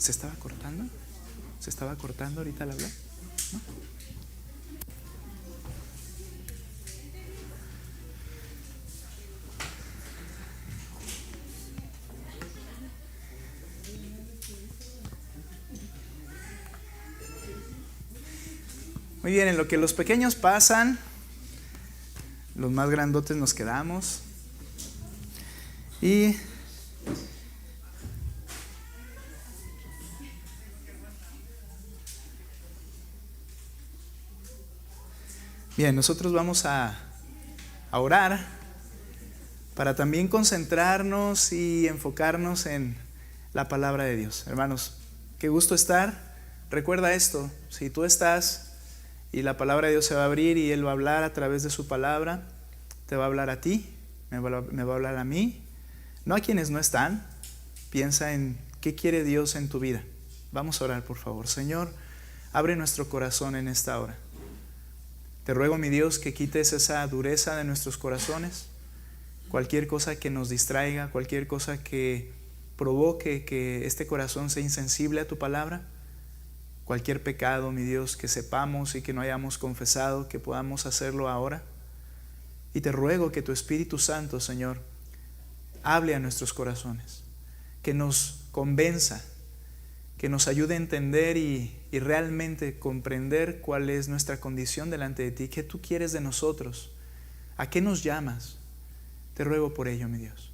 ¿Se estaba cortando? ¿Se estaba cortando ahorita al hablar? ¿No? Muy bien, en lo que los pequeños pasan, los más grandotes nos quedamos. Y bien, nosotros vamos a orar para también concentrarnos y enfocarnos en la palabra de Dios. Hermanos, qué gusto estar. Recuerda esto, si tú estás y la palabra de Dios se va a abrir y Él va a hablar a través de su palabra, te va a hablar a ti, me va a hablar a mí, no a quienes no están. Piensa en qué quiere Dios en tu vida. Vamos a orar, por favor. Señor, abre nuestro corazón en esta hora. Te ruego, mi Dios, que quites esa dureza de nuestros corazones, cualquier cosa que nos distraiga, cualquier cosa que provoque que este corazón sea insensible a tu palabra, cualquier pecado, mi Dios, que sepamos y que no hayamos confesado, que podamos hacerlo ahora. Y te ruego que tu Espíritu Santo, Señor, hable a nuestros corazones, que nos convenza, que nos ayude a entender y realmente comprender cuál es nuestra condición delante de ti, qué tú quieres de nosotros, a qué nos llamas. Te ruego por ello, mi Dios.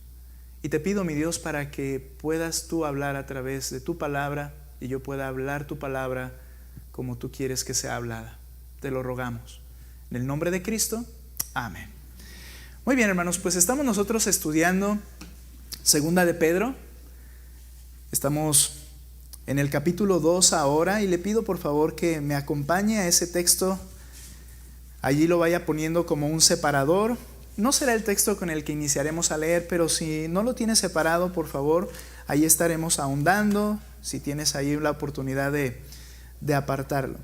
Y te pido, mi Dios, para que puedas tú hablar a través de tu palabra y yo pueda hablar tu palabra como tú quieres que sea hablada. Te lo rogamos. En el nombre de Cristo, amén. Muy bien, hermanos, pues estamos nosotros estudiando Segunda de Pedro. Estamos en el capítulo 2 ahora y le pido por favor que me acompañe a ese texto. Allí lo vaya poniendo como un separador. No será el texto con el que iniciaremos a leer, pero si no lo tienes separado, por favor, ahí estaremos ahondando, si tienes ahí la oportunidad de apartarlo.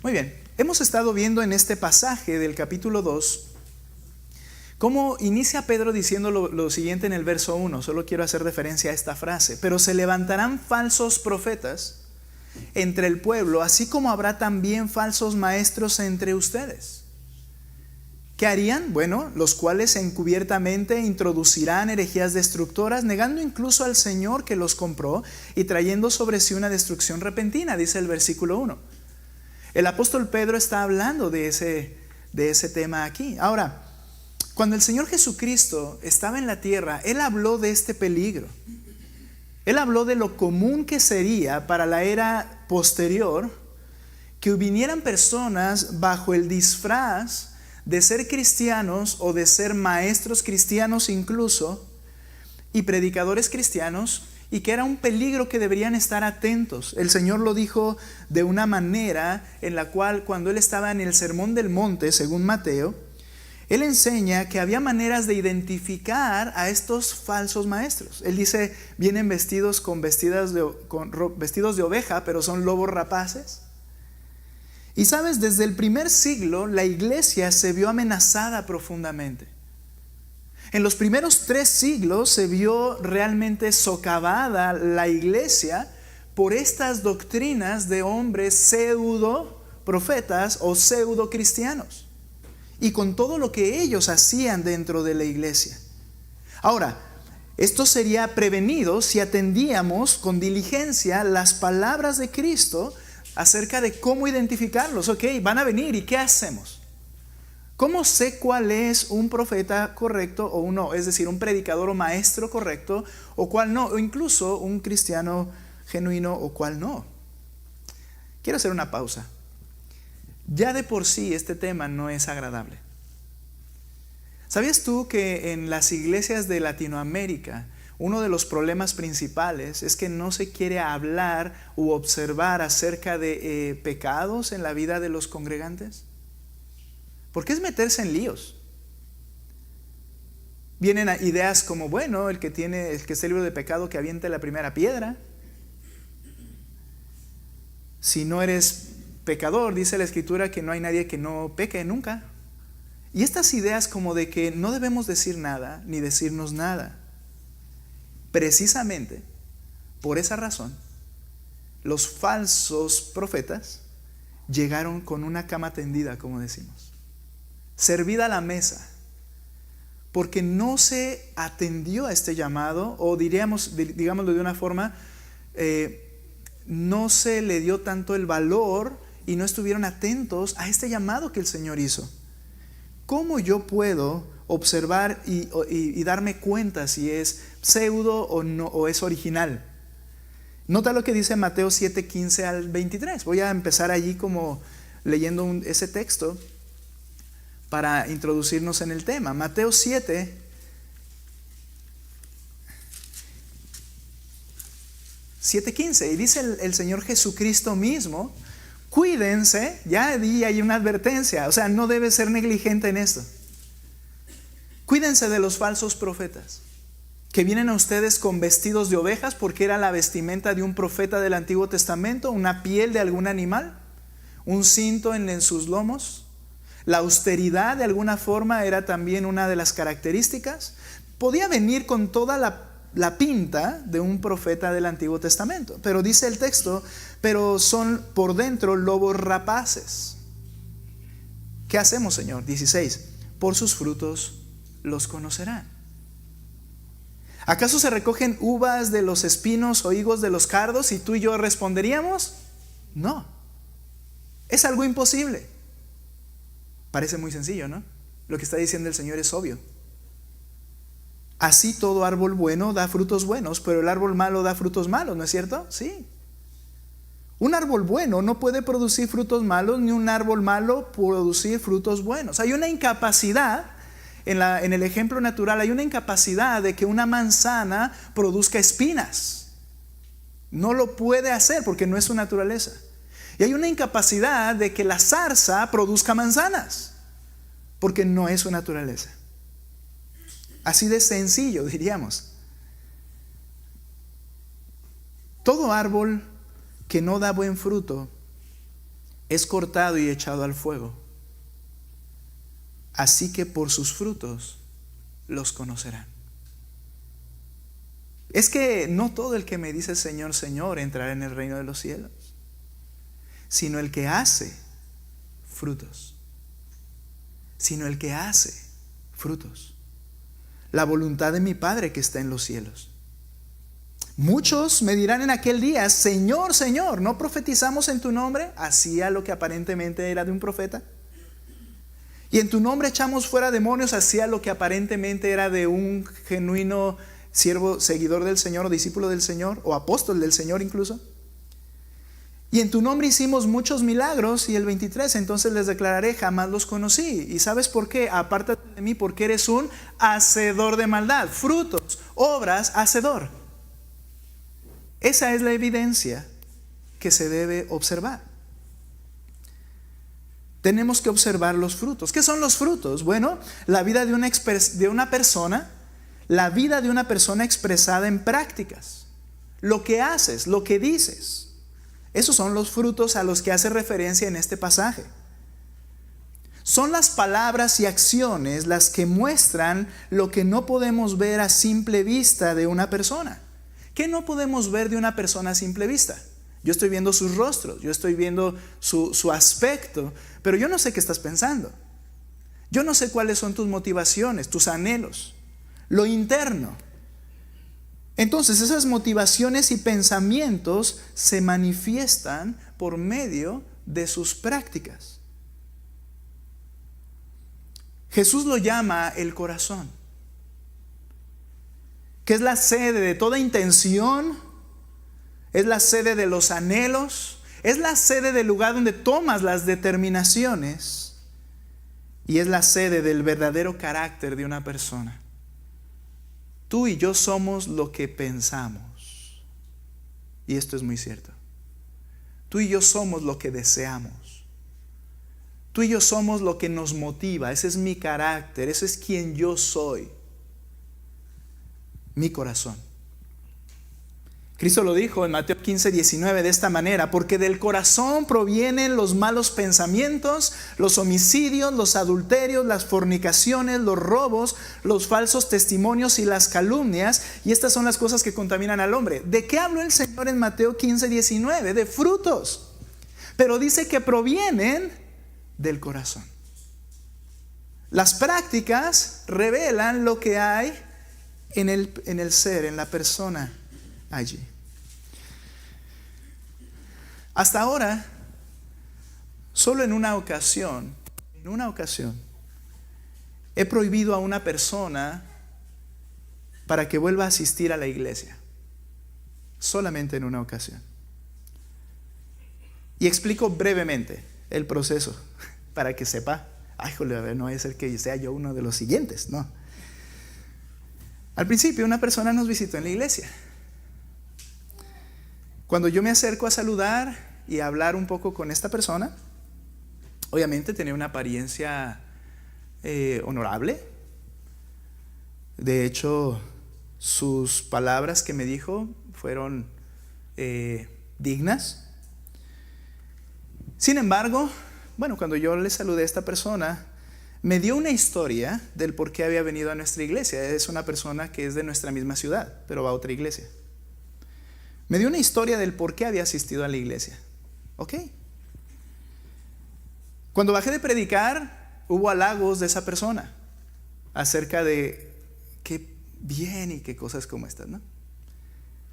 Muy bien, hemos estado viendo en este pasaje del capítulo 2 cómo inicia Pedro diciendo lo siguiente en el verso 1. Solo quiero hacer referencia a esta frase. Pero se levantarán falsos profetas entre el pueblo, así como habrá también falsos maestros entre ustedes. ¿Qué harían? Bueno, los cuales encubiertamente introducirán herejías destructoras, negando incluso al Señor que los compró y trayendo sobre sí una destrucción repentina, dice el versículo 1. El apóstol Pedro está hablando de ese tema aquí. Ahora, cuando el Señor Jesucristo estaba en la tierra, Él habló de este peligro. Él habló de lo común que sería para la era posterior que vinieran personas bajo el disfraz de ser cristianos o de ser maestros cristianos incluso y predicadores cristianos, y que era un peligro que deberían estar atentos. El Señor lo dijo de una manera en la cual cuando Él estaba en el Sermón del Monte, según Mateo, Él enseña que había maneras de identificar a estos falsos maestros. Él dice, vienen vestidos con vestidos de oveja, pero son lobos rapaces. Y sabes, desde el primer siglo la iglesia se vio amenazada profundamente. En los primeros 3 siglos se vio realmente socavada la iglesia por estas doctrinas de hombres pseudo profetas o pseudo cristianos, y con todo lo que ellos hacían dentro de la iglesia. Ahora, esto sería prevenido si atendíamos con diligencia las palabras de Cristo acerca de cómo identificarlos. Ok, van a venir, ¿y qué hacemos? ¿Cómo sé cuál es un profeta correcto o no? Es decir, un predicador o maestro correcto o cuál no, o incluso un cristiano genuino o cuál no. Quiero hacer una pausa. Ya de por sí este tema no es agradable. ¿Sabías tú que en las iglesias de Latinoamérica uno de los problemas principales es que no se quiere hablar u observar acerca de pecados en la vida de los congregantes? Porque es meterse en líos. Vienen ideas como, bueno, el que esté libre de pecado que aviente la primera piedra. Si no eres pecador, dice la Escritura que no hay nadie que no peque nunca. Y estas ideas como de que no debemos decir nada ni decirnos nada, precisamente por esa razón, los falsos profetas llegaron con una cama tendida, como decimos, servida a la mesa, porque no se atendió a este llamado, o digámoslo de una forma, no se le dio tanto el valor y no estuvieron atentos a este llamado que el Señor hizo. ¿Cómo yo puedo observar y darme cuenta si es pseudo o no, o es original? Nota lo que dice Mateo 7, 15 al 23. Voy a empezar allí como leyendo ese texto para introducirnos en el tema. Mateo 7, 7:15. Y dice el Señor Jesucristo mismo: cuídense, ya di ahí una advertencia, o sea, no debe ser negligente en esto. Cuídense de los falsos profetas, que vienen a ustedes con vestidos de ovejas, porque era la vestimenta de un profeta del Antiguo Testamento, una piel de algún animal, un cinto en sus lomos. La austeridad de alguna forma era también una de las características. Podía venir con toda la pinta de un profeta del Antiguo Testamento, pero dice el texto: pero son por dentro lobos rapaces. ¿Qué hacemos, Señor? 16. Por sus frutos los conocerán. ¿Acaso se recogen uvas de los espinos o higos de los cardos? Y tú y yo responderíamos: no. Es algo imposible. Parece muy sencillo, ¿no? Lo que está diciendo el Señor es obvio. Así todo árbol bueno da frutos buenos, pero el árbol malo da frutos malos, ¿no es cierto? Sí. Un árbol bueno no puede producir frutos malos, ni un árbol malo producir frutos buenos. Hay una incapacidad, en el ejemplo natural, hay una incapacidad de que una manzana produzca espinas. No lo puede hacer porque no es su naturaleza. Y hay una incapacidad de que la zarza produzca manzanas, porque no es su naturaleza. Así de sencillo, diríamos. Todo árbol que no da buen fruto es cortado y echado al fuego. Así que por sus frutos los conocerán. Es que no todo el que me dice Señor, Señor entrará en el reino de los cielos, sino el que hace frutos. Sino el que hace frutos. La voluntad de mi Padre que está en los cielos. Muchos me dirán en aquel día: Señor, Señor, ¿no profetizamos en tu nombre? Hacía lo que aparentemente era de un profeta. Y en tu nombre echamos fuera demonios, hacía lo que aparentemente era de un genuino siervo, seguidor del Señor, o discípulo del Señor, o apóstol del Señor incluso. Y en tu nombre hicimos muchos milagros. Y el 23, entonces les declararé: jamás los conocí. ¿Y sabes por qué? Apártate de mí, porque eres un hacedor de maldad. Frutos, obras, hacedor. Esa es la evidencia que se debe observar. Tenemos que observar los frutos. ¿Qué son los frutos? Bueno, la vida de una persona, la vida de una persona expresada en prácticas. Lo que haces, lo que dices. Esos son los frutos a los que hace referencia en este pasaje. Son las palabras y acciones las que muestran lo que no podemos ver a simple vista de una persona. ¿Qué no podemos ver de una persona a simple vista? Yo estoy viendo sus rostros, yo estoy viendo su aspecto, pero yo no sé qué estás pensando. Yo no sé cuáles son tus motivaciones, tus anhelos, lo interno. Entonces esas motivaciones y pensamientos se manifiestan por medio de sus prácticas. Jesús lo llama el corazón, que es la sede de toda intención, es la sede de los anhelos, es la sede del lugar donde tomas las determinaciones y es la sede del verdadero carácter de una persona. Tú y yo somos lo que pensamos. Y esto es muy cierto. Tú y yo somos lo que deseamos. Tú y yo somos lo que nos motiva. Ese es mi carácter. Ese es quien yo soy. Mi corazón. Cristo lo dijo en Mateo 15:19 de esta manera: porque del corazón provienen los malos pensamientos, los homicidios, los adulterios, las fornicaciones, los robos, los falsos testimonios y las calumnias, y estas son las cosas que contaminan al hombre. ¿De qué habló el Señor en Mateo 15:19? De frutos. Pero dice que provienen del corazón. Las prácticas revelan lo que hay en el ser, en la persona allí. Hasta ahora, solo en una ocasión, he prohibido a una persona para que vuelva a asistir a la iglesia. Solamente en una ocasión. Y explico brevemente el proceso para que sepa. Ay, joder, a ver, no vaya a ser que sea yo uno de los siguientes, no. Al principio, una persona nos visitó en la iglesia. Cuando yo me acerco a saludar y a hablar un poco con esta persona, obviamente tenía una apariencia honorable. De hecho, sus palabras que me dijo fueron dignas. Sin embargo, cuando yo le saludé a esta persona, me dio una historia del por qué había venido a nuestra iglesia. Es una persona que es de nuestra misma ciudad, pero va a otra iglesia. Me dio una historia del por qué había asistido a la iglesia. ¿Ok? Cuando bajé de predicar, hubo halagos de esa persona acerca de qué bien y qué cosas como estas, ¿no?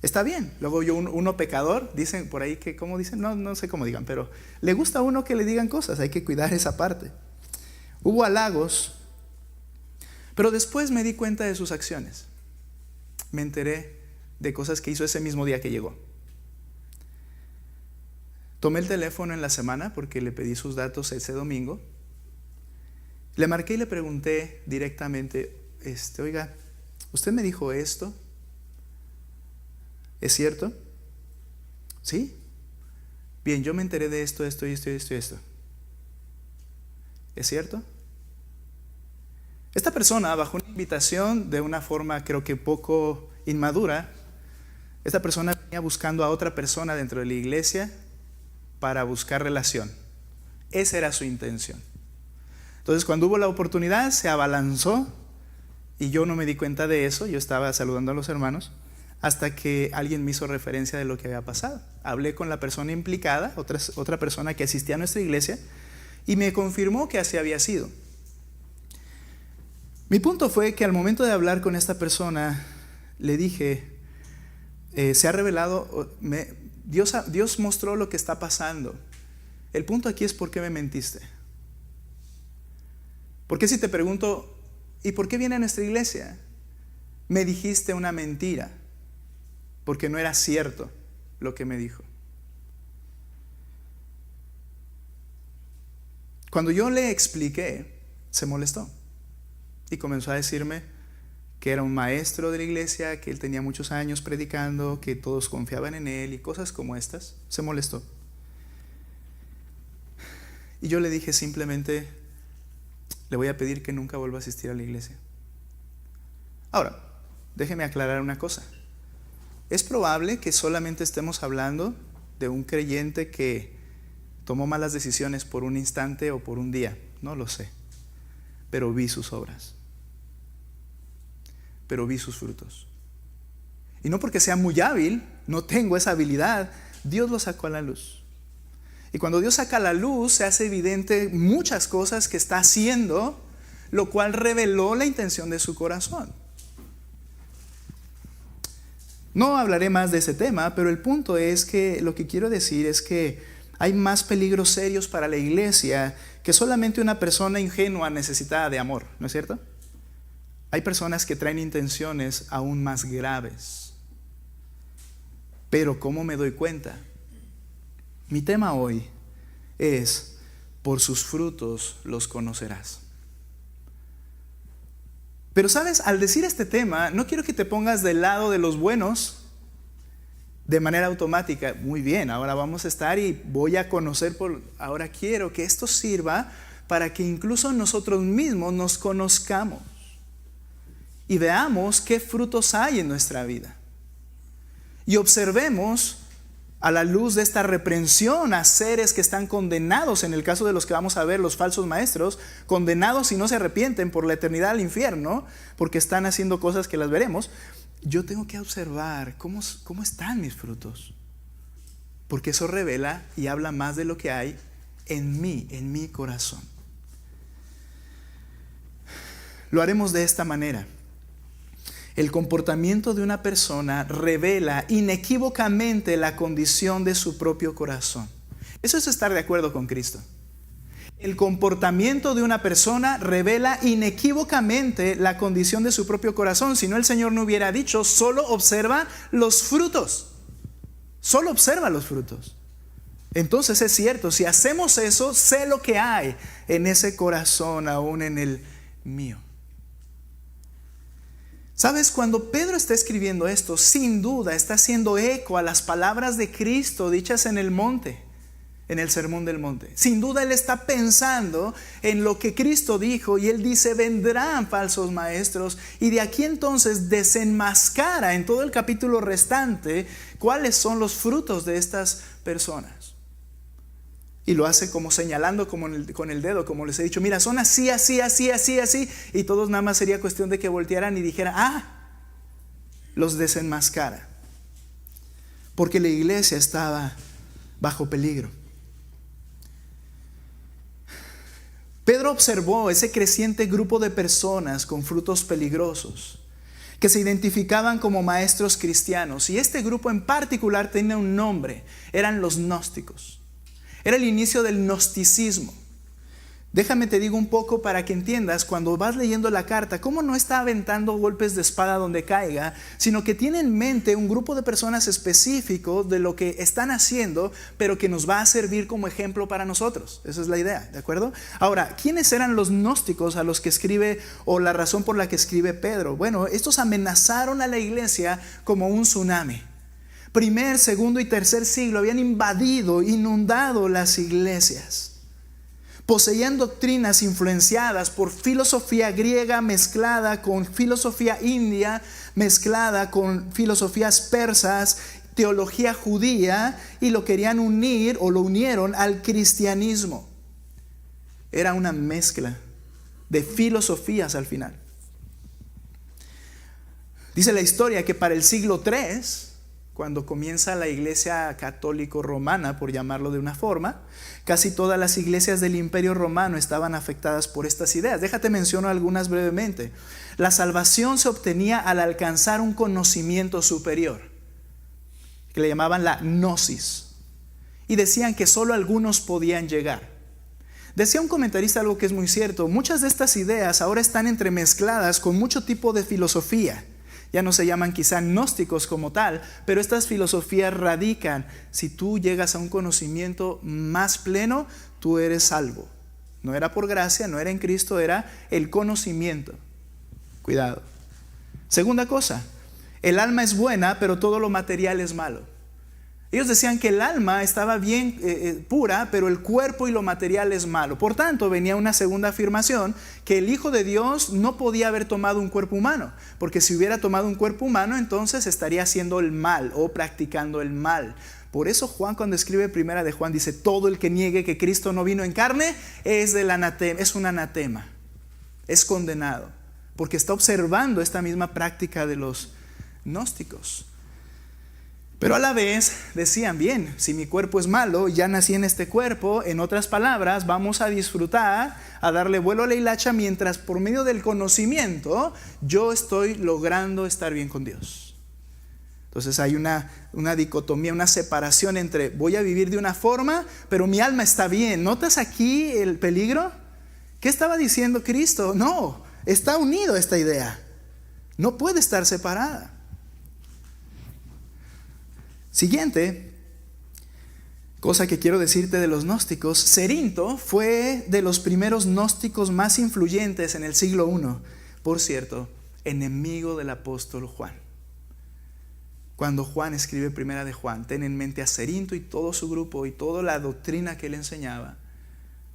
Está bien. Luego yo, uno pecador, dicen por ahí que, ¿cómo dicen? No sé cómo digan, pero le gusta a uno que le digan cosas, hay que cuidar esa parte. Hubo halagos, pero después me di cuenta de sus acciones. Me enteré de cosas que hizo ese mismo día que llegó. Tomé el teléfono en la semana porque le pedí sus datos ese domingo. Le marqué y le pregunté directamente, oiga, ¿usted me dijo esto? ¿Es cierto? ¿Sí? Bien, yo me enteré de esto. ¿Es cierto? Esta persona, bajo una invitación de una forma creo que poco inmadura, esta persona venía buscando a otra persona dentro de la iglesia para buscar relación. Esa era su intención. Entonces, cuando hubo la oportunidad, se abalanzó y yo no me di cuenta de eso. Yo estaba saludando a los hermanos hasta que alguien me hizo referencia de lo que había pasado. Hablé con la persona implicada, otra persona que asistía a nuestra iglesia, y me confirmó que así había sido. Mi punto fue que al momento de hablar con esta persona, le dije, se ha revelado, Dios mostró lo que está pasando. El punto aquí es: ¿por qué me mentiste? Porque si te pregunto, ¿y por qué viene a nuestra iglesia? Me dijiste una mentira, porque no era cierto lo que me dijo. Cuando yo le expliqué, se molestó y comenzó a decirme que era un maestro de la iglesia, que él tenía muchos años predicando, que todos confiaban en él y cosas como estas. Se molestó. Y yo le dije simplemente, le voy a pedir que nunca vuelva a asistir a la iglesia. Ahora, déjeme aclarar una cosa. Es probable que solamente estemos hablando de un creyente que tomó malas decisiones por un instante o por un día. No lo sé. Pero vi sus obras. Pero vi sus frutos. Y no porque sea muy hábil, no tengo esa habilidad. Dios lo sacó a la luz. Y cuando Dios saca a la luz, se hace evidente muchas cosas que está haciendo, lo cual reveló la intención de su corazón. No hablaré más de ese tema, pero el punto es que lo que quiero decir es que hay más peligros serios para la iglesia que solamente una persona ingenua necesitada de amor, ¿no es cierto? Hay personas que traen intenciones aún más graves. Pero ¿cómo me doy cuenta? Mi tema hoy es: por sus frutos los conocerás. Pero sabes, al decir este tema, no quiero que te pongas del lado de los buenos de manera automática. Muy bien, ahora vamos a estar y voy a conocer ahora quiero que esto sirva para que incluso nosotros mismos nos conozcamos y veamos qué frutos hay en nuestra vida. y observemos a la luz de esta reprensión a seres que están condenados, en el caso de los que vamos a ver, los falsos maestros, condenados si no se arrepienten por la eternidad al infierno, porque están haciendo cosas que las veremos. Yo tengo que observar cómo están mis frutos, porque eso revela y habla más de lo que hay en mi corazón. Lo haremos de esta manera. El comportamiento de una persona revela inequívocamente la condición de su propio corazón. Eso es estar de acuerdo con Cristo. El comportamiento de una persona revela inequívocamente la condición de su propio corazón. Si no, el Señor no hubiera dicho, solo observa los frutos. Solo observa los frutos. Entonces es cierto, si hacemos eso, sé lo que hay en ese corazón, aún en el mío. ¿Sabes? Cuando Pedro está escribiendo esto, sin duda está haciendo eco a las palabras de Cristo dichas en el monte, en el sermón del monte. Sin duda él está pensando en lo que Cristo dijo, y él dice, vendrán falsos maestros, y de aquí entonces desenmascara en todo el capítulo restante cuáles son los frutos de estas personas. Y lo hace como señalando con el dedo, como les he dicho, mira, son así, así, así, así, así. Y todos nada más sería cuestión de que voltearan y dijeran, los desenmascara. Porque la iglesia estaba bajo peligro. Pedro observó ese creciente grupo de personas con frutos peligrosos, que se identificaban como maestros cristianos. Y este grupo en particular tenía un nombre, eran los gnósticos. Era el inicio del gnosticismo. Déjame te digo un poco para que entiendas, cuando vas leyendo la carta, cómo no está aventando golpes de espada donde caiga, sino que tiene en mente un grupo de personas específico de lo que están haciendo, pero que nos va a servir como ejemplo para nosotros. Esa es la idea, ¿de acuerdo? Ahora, ¿quiénes eran los gnósticos a los que escribe, o la razón por la que escribe Pedro? Bueno, estos amenazaron a la iglesia como un tsunami. Primer, segundo y tercer siglo habían invadido, inundado las iglesias. Poseían doctrinas influenciadas por filosofía griega mezclada con filosofía india, mezclada con filosofías persas, teología judía, y lo querían unir o lo unieron al cristianismo. Era una mezcla de filosofías al final. Dice la historia que para el siglo III, cuando comienza la iglesia católico romana, por llamarlo de una forma, casi todas las iglesias del Imperio Romano estaban afectadas por estas ideas. Déjate menciono algunas brevemente. La salvación se obtenía al alcanzar un conocimiento superior, que le llamaban la gnosis, y decían que solo algunos podían llegar. Decía un comentarista algo que es muy cierto: muchas de estas ideas ahora están entremezcladas con mucho tipo de filosofía. Ya no se llaman quizá gnósticos como tal, pero estas filosofías radican: si tú llegas a un conocimiento más pleno, tú eres salvo. No era por gracia, no era en Cristo, era el conocimiento. Cuidado. Segunda cosa, el alma es buena, pero todo lo material es malo. Ellos decían que el alma estaba bien pura, pero el cuerpo y lo material es malo. Por tanto, venía una segunda afirmación, que el Hijo de Dios no podía haber tomado un cuerpo humano, porque si hubiera tomado un cuerpo humano, entonces estaría haciendo el mal o practicando el mal. Por eso Juan, cuando escribe primera de Juan, dice: todo el que niegue que Cristo no vino en carne es un anatema, es condenado, porque está observando esta misma práctica de los gnósticos. Pero a la vez decían: bien, si mi cuerpo es malo, ya nací en este cuerpo, en otras palabras, vamos a disfrutar, a darle vuelo a la hilacha, mientras por medio del conocimiento yo estoy logrando estar bien con Dios. Entonces hay una dicotomía, una separación entre voy a vivir de una forma, pero mi alma está bien. ¿Notas aquí el peligro? ¿Qué estaba diciendo Cristo? No, está unido a esta idea. No puede estar separada. Siguiente cosa que quiero decirte de los gnósticos: Cerinto fue de los primeros gnósticos más influyentes en el siglo I. Por cierto, enemigo del apóstol Juan. Cuando Juan escribe primera de Juan, ten en mente a Cerinto y todo su grupo y toda la doctrina que él enseñaba,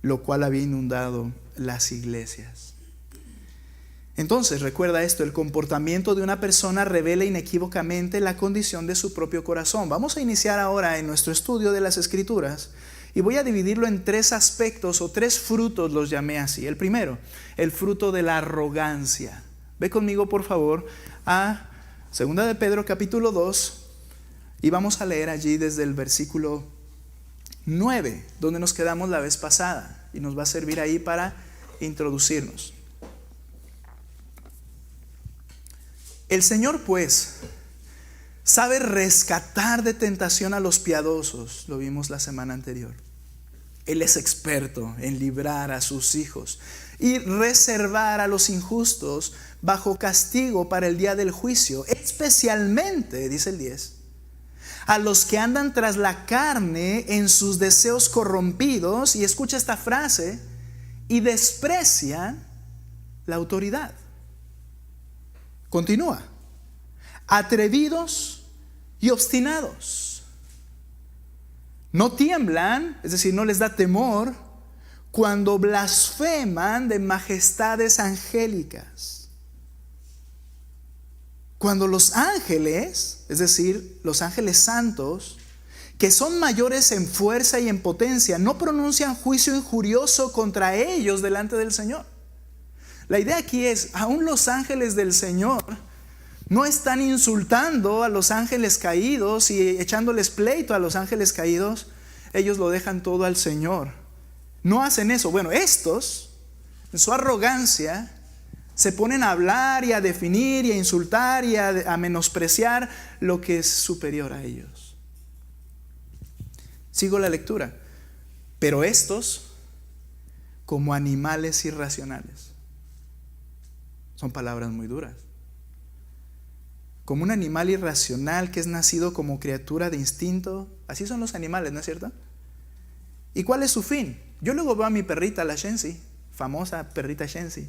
lo cual había inundado las iglesias. Entonces, recuerda esto, el comportamiento de una persona revela inequívocamente la condición de su propio corazón. Vamos a iniciar ahora en nuestro estudio de las Escrituras y voy a dividirlo en 3 aspectos o 3 frutos, los llamé así. El primero, el fruto de la arrogancia. Ve conmigo, por favor, a 2 de Pedro capítulo 2 y vamos a leer allí desde el versículo 9, donde nos quedamos la vez pasada, y nos va a servir ahí para introducirnos. El Señor, pues, sabe rescatar de tentación a los piadosos, lo vimos la semana anterior. Él es experto en librar a sus hijos y reservar a los injustos bajo castigo para el día del juicio, especialmente, dice el 10, a los que andan tras la carne en sus deseos corrompidos, y escucha esta frase, y desprecian la autoridad. Continúa, atrevidos y obstinados. No tiemblan, es decir, no les da temor cuando blasfeman de majestades angélicas. Cuando los ángeles, es decir, los ángeles santos, que son mayores en fuerza y en potencia, no pronuncian juicio injurioso contra ellos delante del Señor. La idea aquí es, aún los ángeles del Señor no están insultando a los ángeles caídos y echándoles pleito a los ángeles caídos. Ellos lo dejan todo al Señor. No hacen eso. Bueno, estos, en su arrogancia, se ponen a hablar y a definir y a insultar y a menospreciar lo que es superior a ellos. Sigo la lectura. Pero estos, como animales irracionales. Son palabras muy duras. Como un animal irracional que es nacido como criatura de instinto. Así son los animales, ¿no es cierto? ¿Y cuál es su fin? Yo luego veo a mi perrita, la Shensi, famosa perrita Shensi.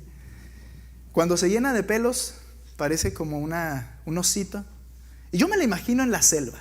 Cuando se llena de pelos, parece como un osito. Y yo me la imagino en la selva.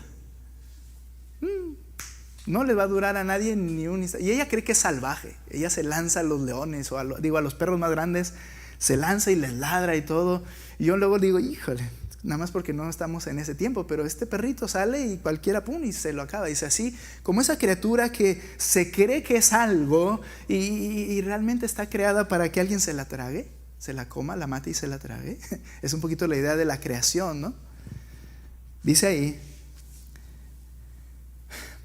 No le va a durar a nadie ni un instante. Y ella cree que es salvaje. Ella se lanza a los leones o a los perros más grandes. Se lanza y les ladra y todo. Y yo luego digo, híjole, nada más porque no estamos en ese tiempo, pero este perrito sale y cualquiera pum y se lo acaba. Dice así, como esa criatura que se cree que es algo y realmente está creada para que alguien se la trague, se la coma, la mate y se la trague. Es un poquito la idea de la creación, ¿no? Dice ahí,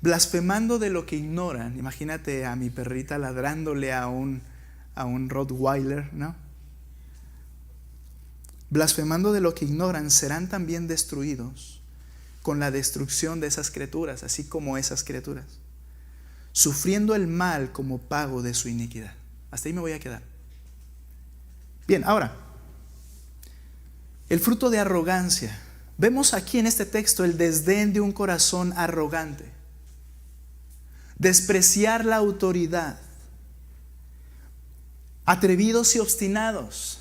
blasfemando de lo que ignoran. Imagínate a mi perrita ladrándole a un Rottweiler, ¿no? Blasfemando de lo que ignoran, serán también destruidos con la destrucción de esas criaturas, así como esas criaturas, sufriendo el mal como pago de su iniquidad. Hasta ahí me voy a quedar. Bien, ahora, el fruto de arrogancia. Vemos aquí en este texto el desdén de un corazón arrogante, despreciar la autoridad, atrevidos y obstinados.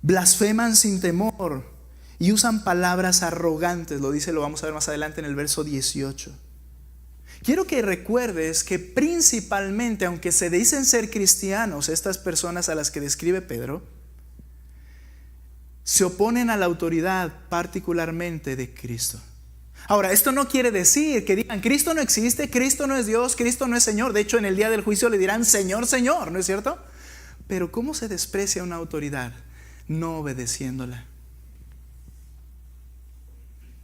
Blasfeman sin temor y usan palabras arrogantes. Lo vamos a ver más adelante en el verso 18. Quiero que recuerdes que principalmente, aunque se dicen ser cristianos, estas personas a las que describe Pedro, se oponen a la autoridad particularmente de Cristo. Ahora, esto no quiere decir que digan, Cristo no existe, Cristo no es Dios, Cristo no es Señor. De hecho, en el día del juicio le dirán, Señor, Señor, ¿no es cierto? Pero ¿cómo se desprecia una autoridad? No obedeciéndola.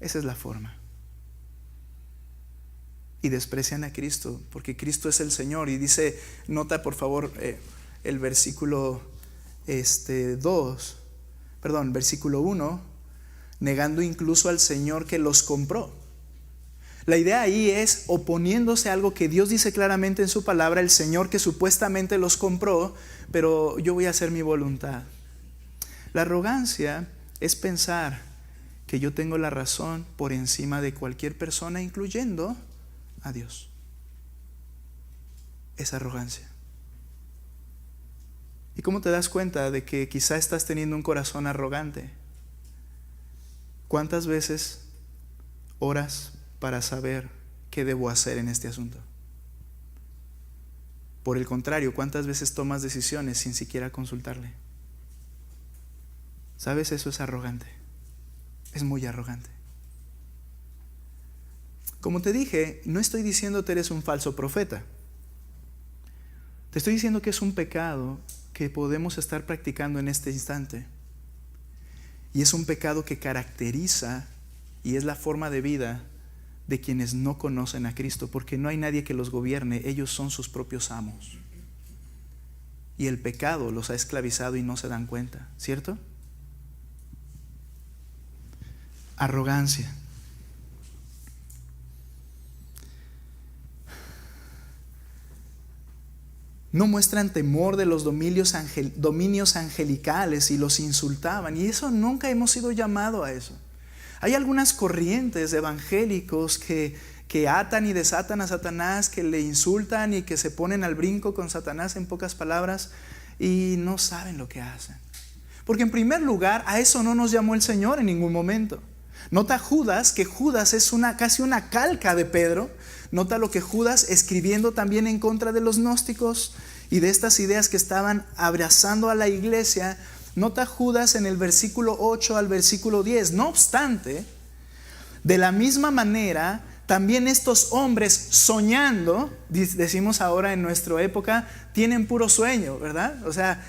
Esa es la forma. Y desprecian a Cristo, porque Cristo es el Señor. Y dice, nota por favor el versículo versículo 1, negando incluso al Señor que los compró. La idea ahí es oponiéndose a algo que Dios dice claramente en su palabra, el Señor que supuestamente los compró, pero yo voy a hacer mi voluntad. La arrogancia es pensar que yo tengo la razón por encima de cualquier persona, incluyendo a Dios. Es arrogancia. ¿Y cómo te das cuenta de que quizá estás teniendo un corazón arrogante? ¿Cuántas veces oras para saber qué debo hacer en este asunto? Por el contrario, ¿cuántas veces tomas decisiones sin siquiera consultarle? ¿Sabes? Eso es arrogante. Es muy arrogante. Como te dije, no estoy diciéndote eres un falso profeta. Te estoy diciendo que es un pecado que podemos estar practicando en este instante. Y es un pecado que caracteriza y es la forma de vida de quienes no conocen a Cristo, porque no hay nadie que los gobierne, ellos son sus propios amos. Y el pecado los ha esclavizado y no se dan cuenta, ¿cierto? Arrogancia. No muestran temor de los dominios angelicales y los insultaban. Y eso nunca hemos sido llamados a eso. Hay algunas corrientes evangélicos que atan y desatan a Satanás, que le insultan y que se ponen al brinco con Satanás, en pocas palabras, y no saben lo que hacen. Porque en primer lugar, a eso no nos llamó el Señor en ningún momento. Nota Judas, que Judas es casi una calca de Pedro. Nota lo que Judas, escribiendo también en contra de los gnósticos y de estas ideas que estaban abrazando a la iglesia. Nota Judas en el versículo 8 al versículo 10. No obstante, de la misma manera, también estos hombres soñando, decimos ahora en nuestra época, tienen puro sueño, ¿verdad? O sea,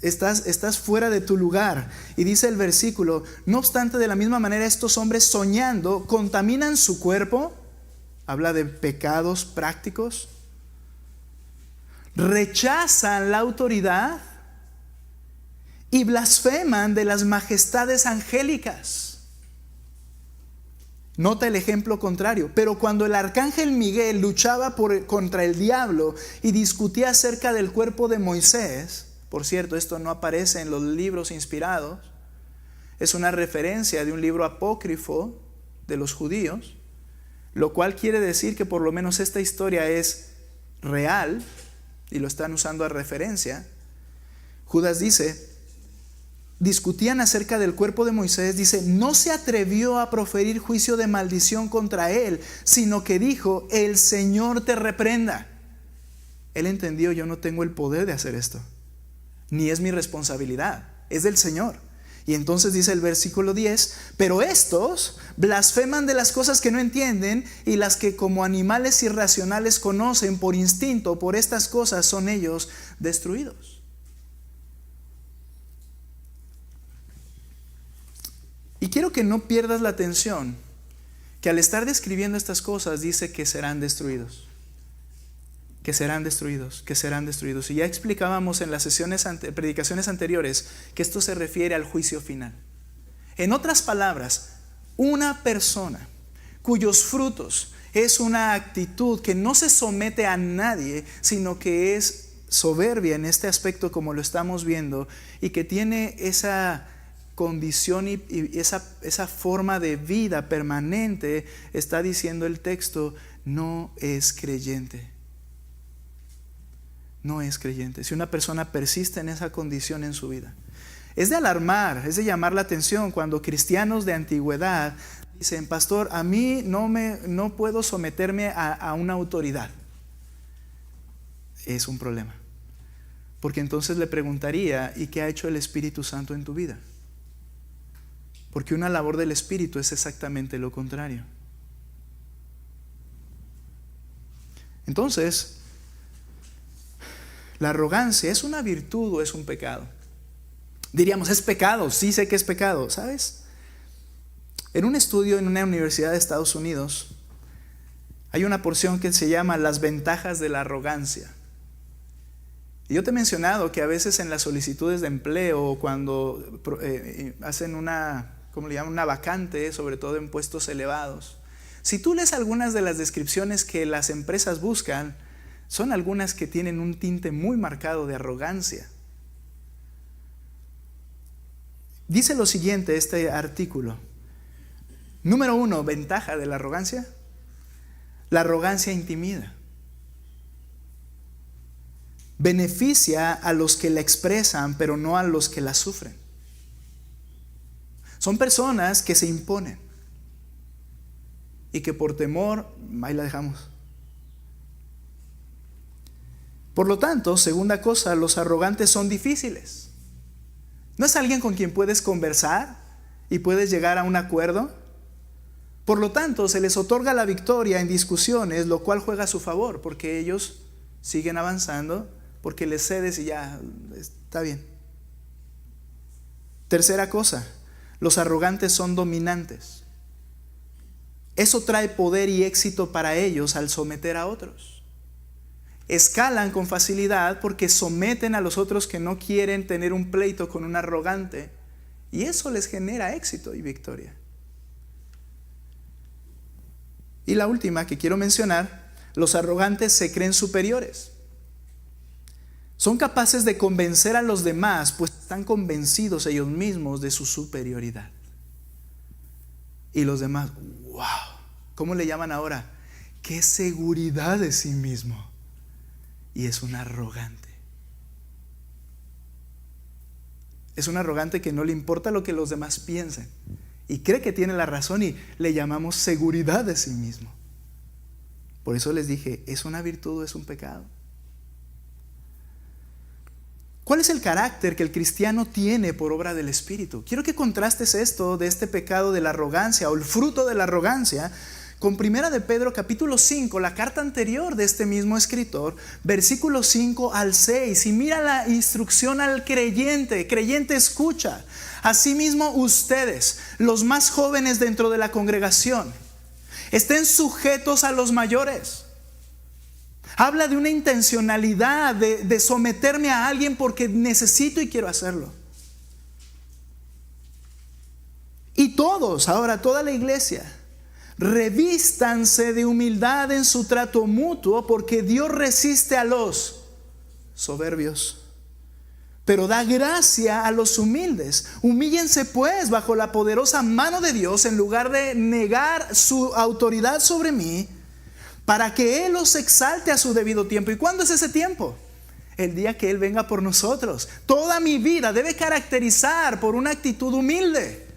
estás fuera de tu lugar. Y dice el versículo: no obstante, de la misma manera, estos hombres soñando contaminan su cuerpo. Habla de pecados prácticos. Rechazan la autoridad y blasfeman de las majestades angélicas. Nota el ejemplo contrario. Pero cuando el arcángel Miguel luchaba contra el diablo y discutía acerca del cuerpo de Moisés, por cierto, esto no aparece en los libros inspirados, es una referencia de un libro apócrifo de los judíos, lo cual quiere decir que por lo menos esta historia es real y lo están usando a referencia. Judas dice, discutían acerca del cuerpo de Moisés, dice, no se atrevió a proferir juicio de maldición contra él, sino que dijo, el Señor te reprenda. Él entendió, yo no tengo el poder de hacer esto, ni es mi responsabilidad, es del Señor. Y entonces dice el versículo 10, pero estos blasfeman de las cosas que no entienden, y las que como animales irracionales conocen por instinto, por estas cosas son ellos destruidos. Y quiero que no pierdas la atención, que al estar describiendo estas cosas dice que serán destruidos. Que serán destruidos, que serán destruidos. Y ya explicábamos en las predicaciones anteriores que esto se refiere al juicio final. En otras palabras, una persona cuyos frutos es una actitud que no se somete a nadie, sino que es soberbia en este aspecto como lo estamos viendo, y que tiene esa condición y esa forma de vida permanente, está diciendo el texto, no es creyente. No es creyente. Si una persona persiste en esa condición en su vida, es de alarmar, es de llamar la atención cuando cristianos de antigüedad dicen, pastor, a mí no puedo someterme a una autoridad. Es un problema, porque entonces le preguntaría, ¿y qué ha hecho el Espíritu Santo en tu vida? Porque una labor del Espíritu es exactamente lo contrario. Entonces, ¿la arrogancia es una virtud o es un pecado? Diríamos, es pecado, sí sé que es pecado, ¿sabes? En un estudio en una universidad de Estados Unidos, hay una porción que se llama las ventajas de la arrogancia. Y yo te he mencionado que a veces en las solicitudes de empleo, o cuando hacen una vacante, sobre todo en puestos elevados, si tú lees algunas de las descripciones que las empresas buscan, son algunas que tienen un tinte muy marcado de arrogancia. Dice lo siguiente este artículo. Número 1, ventaja de la arrogancia. La arrogancia intimida. Beneficia a los que la expresan, pero no a los que la sufren. Son personas que se imponen y que por temor, ahí la dejamos. Por lo tanto, segunda cosa, los arrogantes son difíciles. ¿No es alguien con quien puedes conversar y puedes llegar a un acuerdo? Por lo tanto, se les otorga la victoria en discusiones, lo cual juega a su favor, porque ellos siguen avanzando, porque les cedes y ya, está bien. Tercera cosa, los arrogantes son dominantes. Eso trae poder y éxito para ellos al someter a otros. Escalan con facilidad porque someten a los otros que no quieren tener un pleito con un arrogante, y eso les genera éxito y victoria. Y la última que quiero mencionar, los arrogantes se creen superiores. Son capaces de convencer a los demás, pues están convencidos ellos mismos de su superioridad. Y los demás, wow, ¿cómo le llaman ahora? ¡Qué seguridad de sí mismo! Y es un arrogante. Es un arrogante que no le importa lo que los demás piensen y cree que tiene la razón, y le llamamos seguridad de sí mismo. Por eso les dije, ¿es una virtud o es un pecado? ¿Cuál es el carácter que el cristiano tiene por obra del Espíritu? Quiero que contrastes esto de este pecado de la arrogancia o el fruto de la arrogancia con 1 de Pedro capítulo 5, la carta anterior de este mismo escritor, versículos 5 al 6. Y mira la instrucción al creyente. Creyente, escucha. Asimismo ustedes, los más jóvenes dentro de la congregación, estén sujetos a los mayores. Habla de una intencionalidad de someterme a alguien porque necesito y quiero hacerlo. Y todos, ahora toda la iglesia, revístanse de humildad en su trato mutuo, porque Dios resiste a los soberbios, pero da gracia a los humildes. Humíllense pues bajo la poderosa mano de Dios, en lugar de negar su autoridad sobre mí, para que Él los exalte a su debido tiempo. ¿Y cuándo es ese tiempo? El día que Él venga por nosotros. Toda mi vida debe caracterizar por una actitud humilde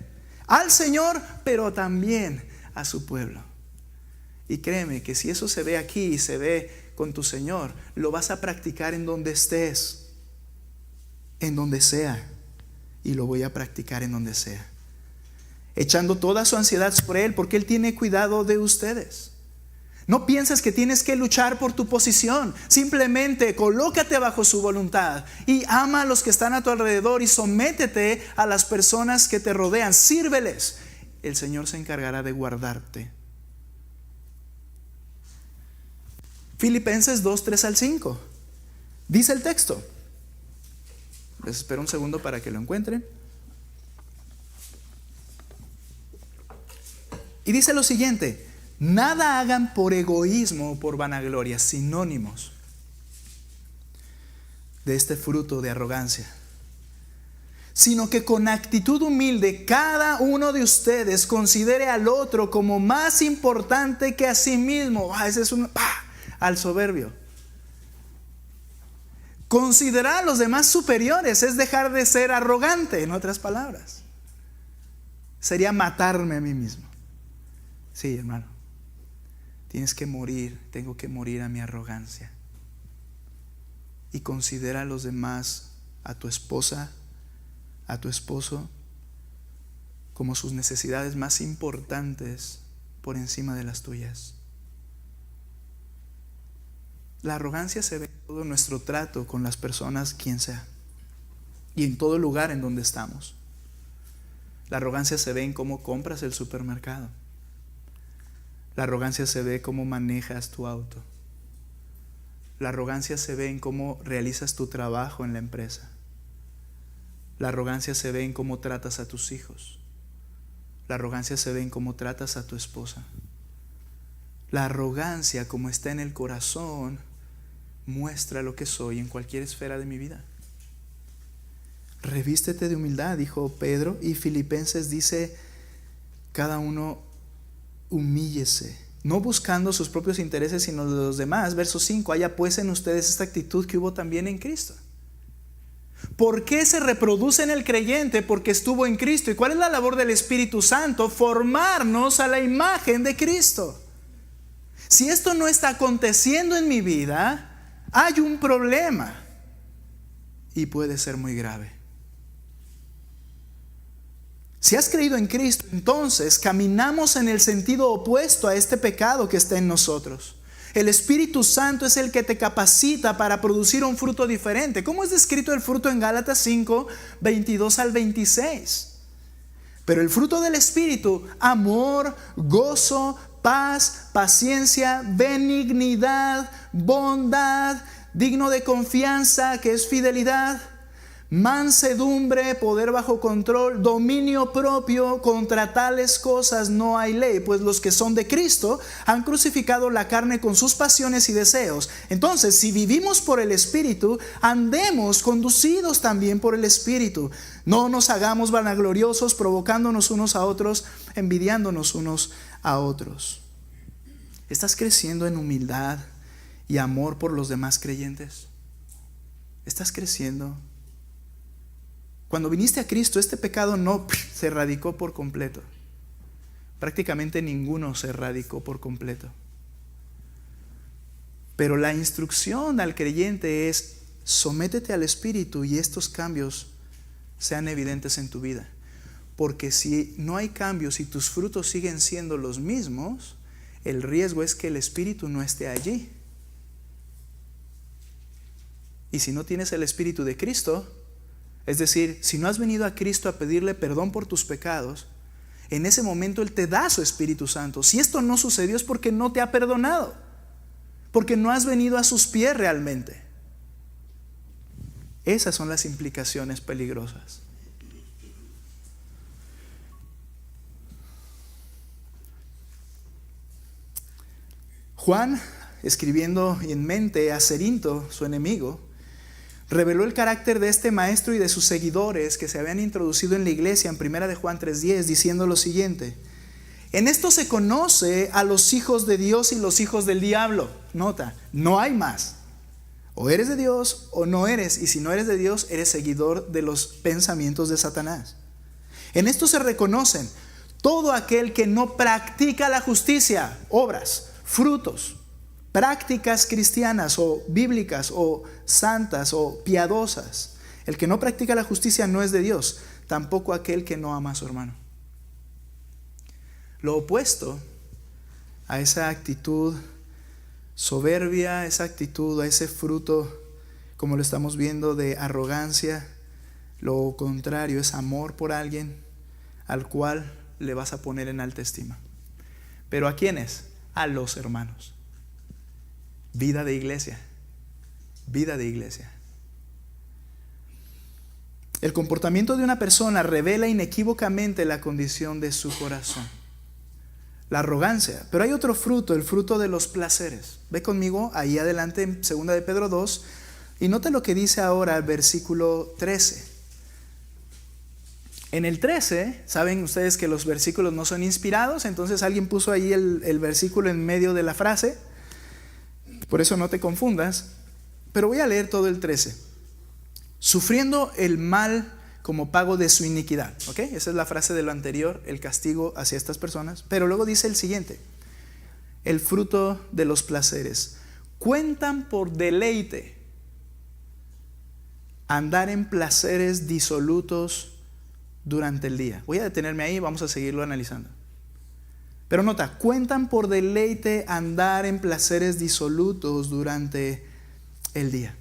al Señor, pero también a su pueblo. Y créeme que si eso se ve aquí y se ve con tu Señor, lo vas a practicar en donde estés, en donde sea. Y lo voy a practicar en donde sea, echando toda su ansiedad sobre Él, porque Él tiene cuidado de ustedes. No pienses que tienes que luchar por tu posición. Simplemente colócate bajo su voluntad y ama a los que están a tu alrededor, y sométete a las personas que te rodean. Sírveles. El Señor se encargará de guardarte. Filipenses 2, 3 al 5. Dice el texto. Les espero un segundo para que lo encuentren. Y dice lo siguiente: nada hagan por egoísmo o por vanagloria, sinónimos de este fruto de arrogancia, sino que con actitud humilde cada uno de ustedes considere al otro como más importante que a sí mismo. Ese es al soberbio. Considerar a los demás superiores es dejar de ser arrogante. En otras palabras, sería matarme a mí mismo. Sí, hermano, tienes que morir. Tengo que morir a mi arrogancia. Y considera a los demás, a tu esposa, a tu esposo, como sus necesidades más importantes por encima de las tuyas. La arrogancia se ve en todo nuestro trato con las personas, quien sea, y en todo lugar en donde estamos. La arrogancia se ve en cómo compras el supermercado. La arrogancia se ve cómo manejas tu auto. La arrogancia se ve en cómo realizas tu trabajo en la empresa. La arrogancia se ve en cómo tratas a tus hijos. La arrogancia se ve en cómo tratas a tu esposa. La arrogancia, como está en el corazón, muestra lo que soy en cualquier esfera de mi vida. Revístete de humildad, dijo Pedro, y Filipenses dice, cada uno humíllese, no buscando sus propios intereses, sino de los demás. Verso 5, haya pues en ustedes esta actitud que hubo también en Cristo. ¿Por qué se reproduce en el creyente? Porque estuvo en Cristo. ¿Y cuál es la labor del Espíritu Santo? Formarnos a la imagen de Cristo. Si esto no está aconteciendo en mi vida, hay un problema, y puede ser muy grave. Si has creído en Cristo, entonces caminamos en el sentido opuesto a este pecado que está en nosotros. El Espíritu Santo es el que te capacita para producir un fruto diferente. ¿Cómo es descrito el fruto en Gálatas 5, 22 al 26? Pero el fruto del Espíritu: amor, gozo, paz, paciencia, benignidad, bondad, digno de confianza, que es fidelidad, mansedumbre, poder bajo control, dominio propio. Contra tales cosas no hay ley, pues los que son de Cristo han crucificado la carne con sus pasiones y deseos. Entonces, si vivimos por el Espíritu, andemos conducidos también por el Espíritu. No nos hagamos vanagloriosos, provocándonos unos a otros, envidiándonos unos a otros. ¿Estás creciendo en humildad y amor por los demás creyentes? ¿Estás creciendo? Cuando viniste a Cristo, este pecado no se erradicó por completo. Prácticamente ninguno se erradicó por completo. Pero la instrucción al creyente es: sométete al Espíritu y estos cambios sean evidentes en tu vida. Porque si no hay cambios y tus frutos siguen siendo los mismos, el riesgo es que el Espíritu no esté allí. Y si no tienes el Espíritu de Cristo, es decir, si no has venido a Cristo a pedirle perdón por tus pecados, en ese momento Él te da su Espíritu Santo. Si esto no sucedió, es porque no te ha perdonado, porque no has venido a sus pies realmente. Esas son las implicaciones peligrosas. Juan, escribiendo en mente a Cerinto, su enemigo, reveló el carácter de este maestro y de sus seguidores que se habían introducido en la iglesia en 1 de Juan 3:10, diciendo lo siguiente: en esto se conoce a los hijos de Dios y los hijos del diablo. Nota, no hay más. O eres de Dios o no eres, y si no eres de Dios, eres seguidor de los pensamientos de Satanás. En esto se reconocen todo aquel que no practica la justicia, obras, frutos, prácticas cristianas o bíblicas o santas o piadosas. El que no practica la justicia no es de Dios, tampoco aquel que no ama a su hermano. Lo opuesto a esa actitud soberbia, esa actitud, a ese fruto, como lo estamos viendo, de arrogancia, lo contrario es amor por alguien al cual le vas a poner en alta estima. ¿Pero a quiénes? A los hermanos. Vida de iglesia. Vida de iglesia. El comportamiento de una persona revela inequívocamente la condición de su corazón. La arrogancia. Pero hay otro fruto, el fruto de los placeres. Ve conmigo ahí adelante en 2 de Pedro 2 y nota lo que dice ahora el versículo 13. En el 13, saben ustedes que los versículos no son inspirados, entonces alguien puso ahí el versículo en medio de la frase. Por eso no te confundas, pero voy a leer todo el 13. Sufriendo el mal como pago de su iniquidad. ¿Ok? Esa es la frase de lo anterior, el castigo hacia estas personas. Pero luego dice el siguiente: el fruto de los placeres. Cuentan por deleite andar en placeres disolutos durante el día. Voy a detenerme ahí, vamos a seguirlo analizando. Pero nota, cuentan por deleite andar en placeres disolutos durante el día.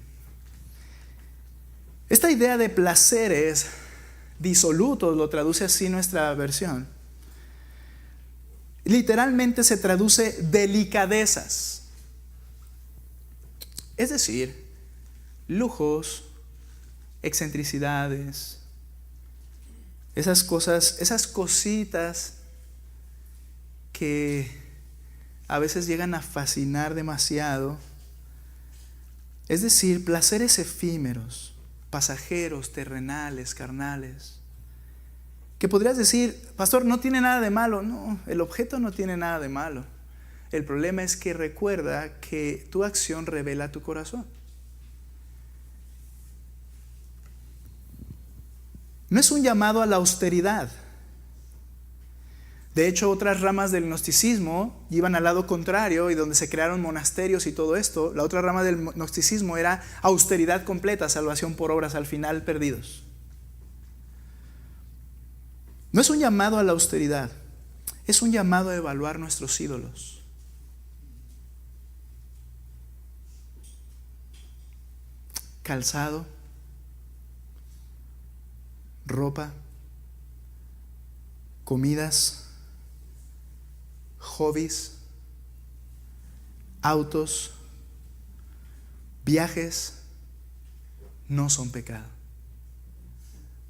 Esta idea de placeres disolutos, lo traduce así nuestra versión, literalmente se traduce delicadezas. Es decir, lujos, excentricidades, esas cosas, esas cositas que a veces llegan a fascinar demasiado. Es decir, placeres efímeros, pasajeros, terrenales, carnales, que podrías decir: pastor, no tiene nada de malo. No, el objeto no tiene nada de malo. El problema es que recuerda que tu acción revela tu corazón. No es un llamado a la austeridad. De hecho, otras ramas del gnosticismo iban al lado contrario, y donde se crearon monasterios y todo esto, la otra rama del gnosticismo era austeridad completa, salvación por obras, al final perdidos. No es un llamado a la austeridad, es un llamado a evaluar nuestros ídolos. Calzado, ropa, comidas, hobbies, autos, viajes, no son pecado,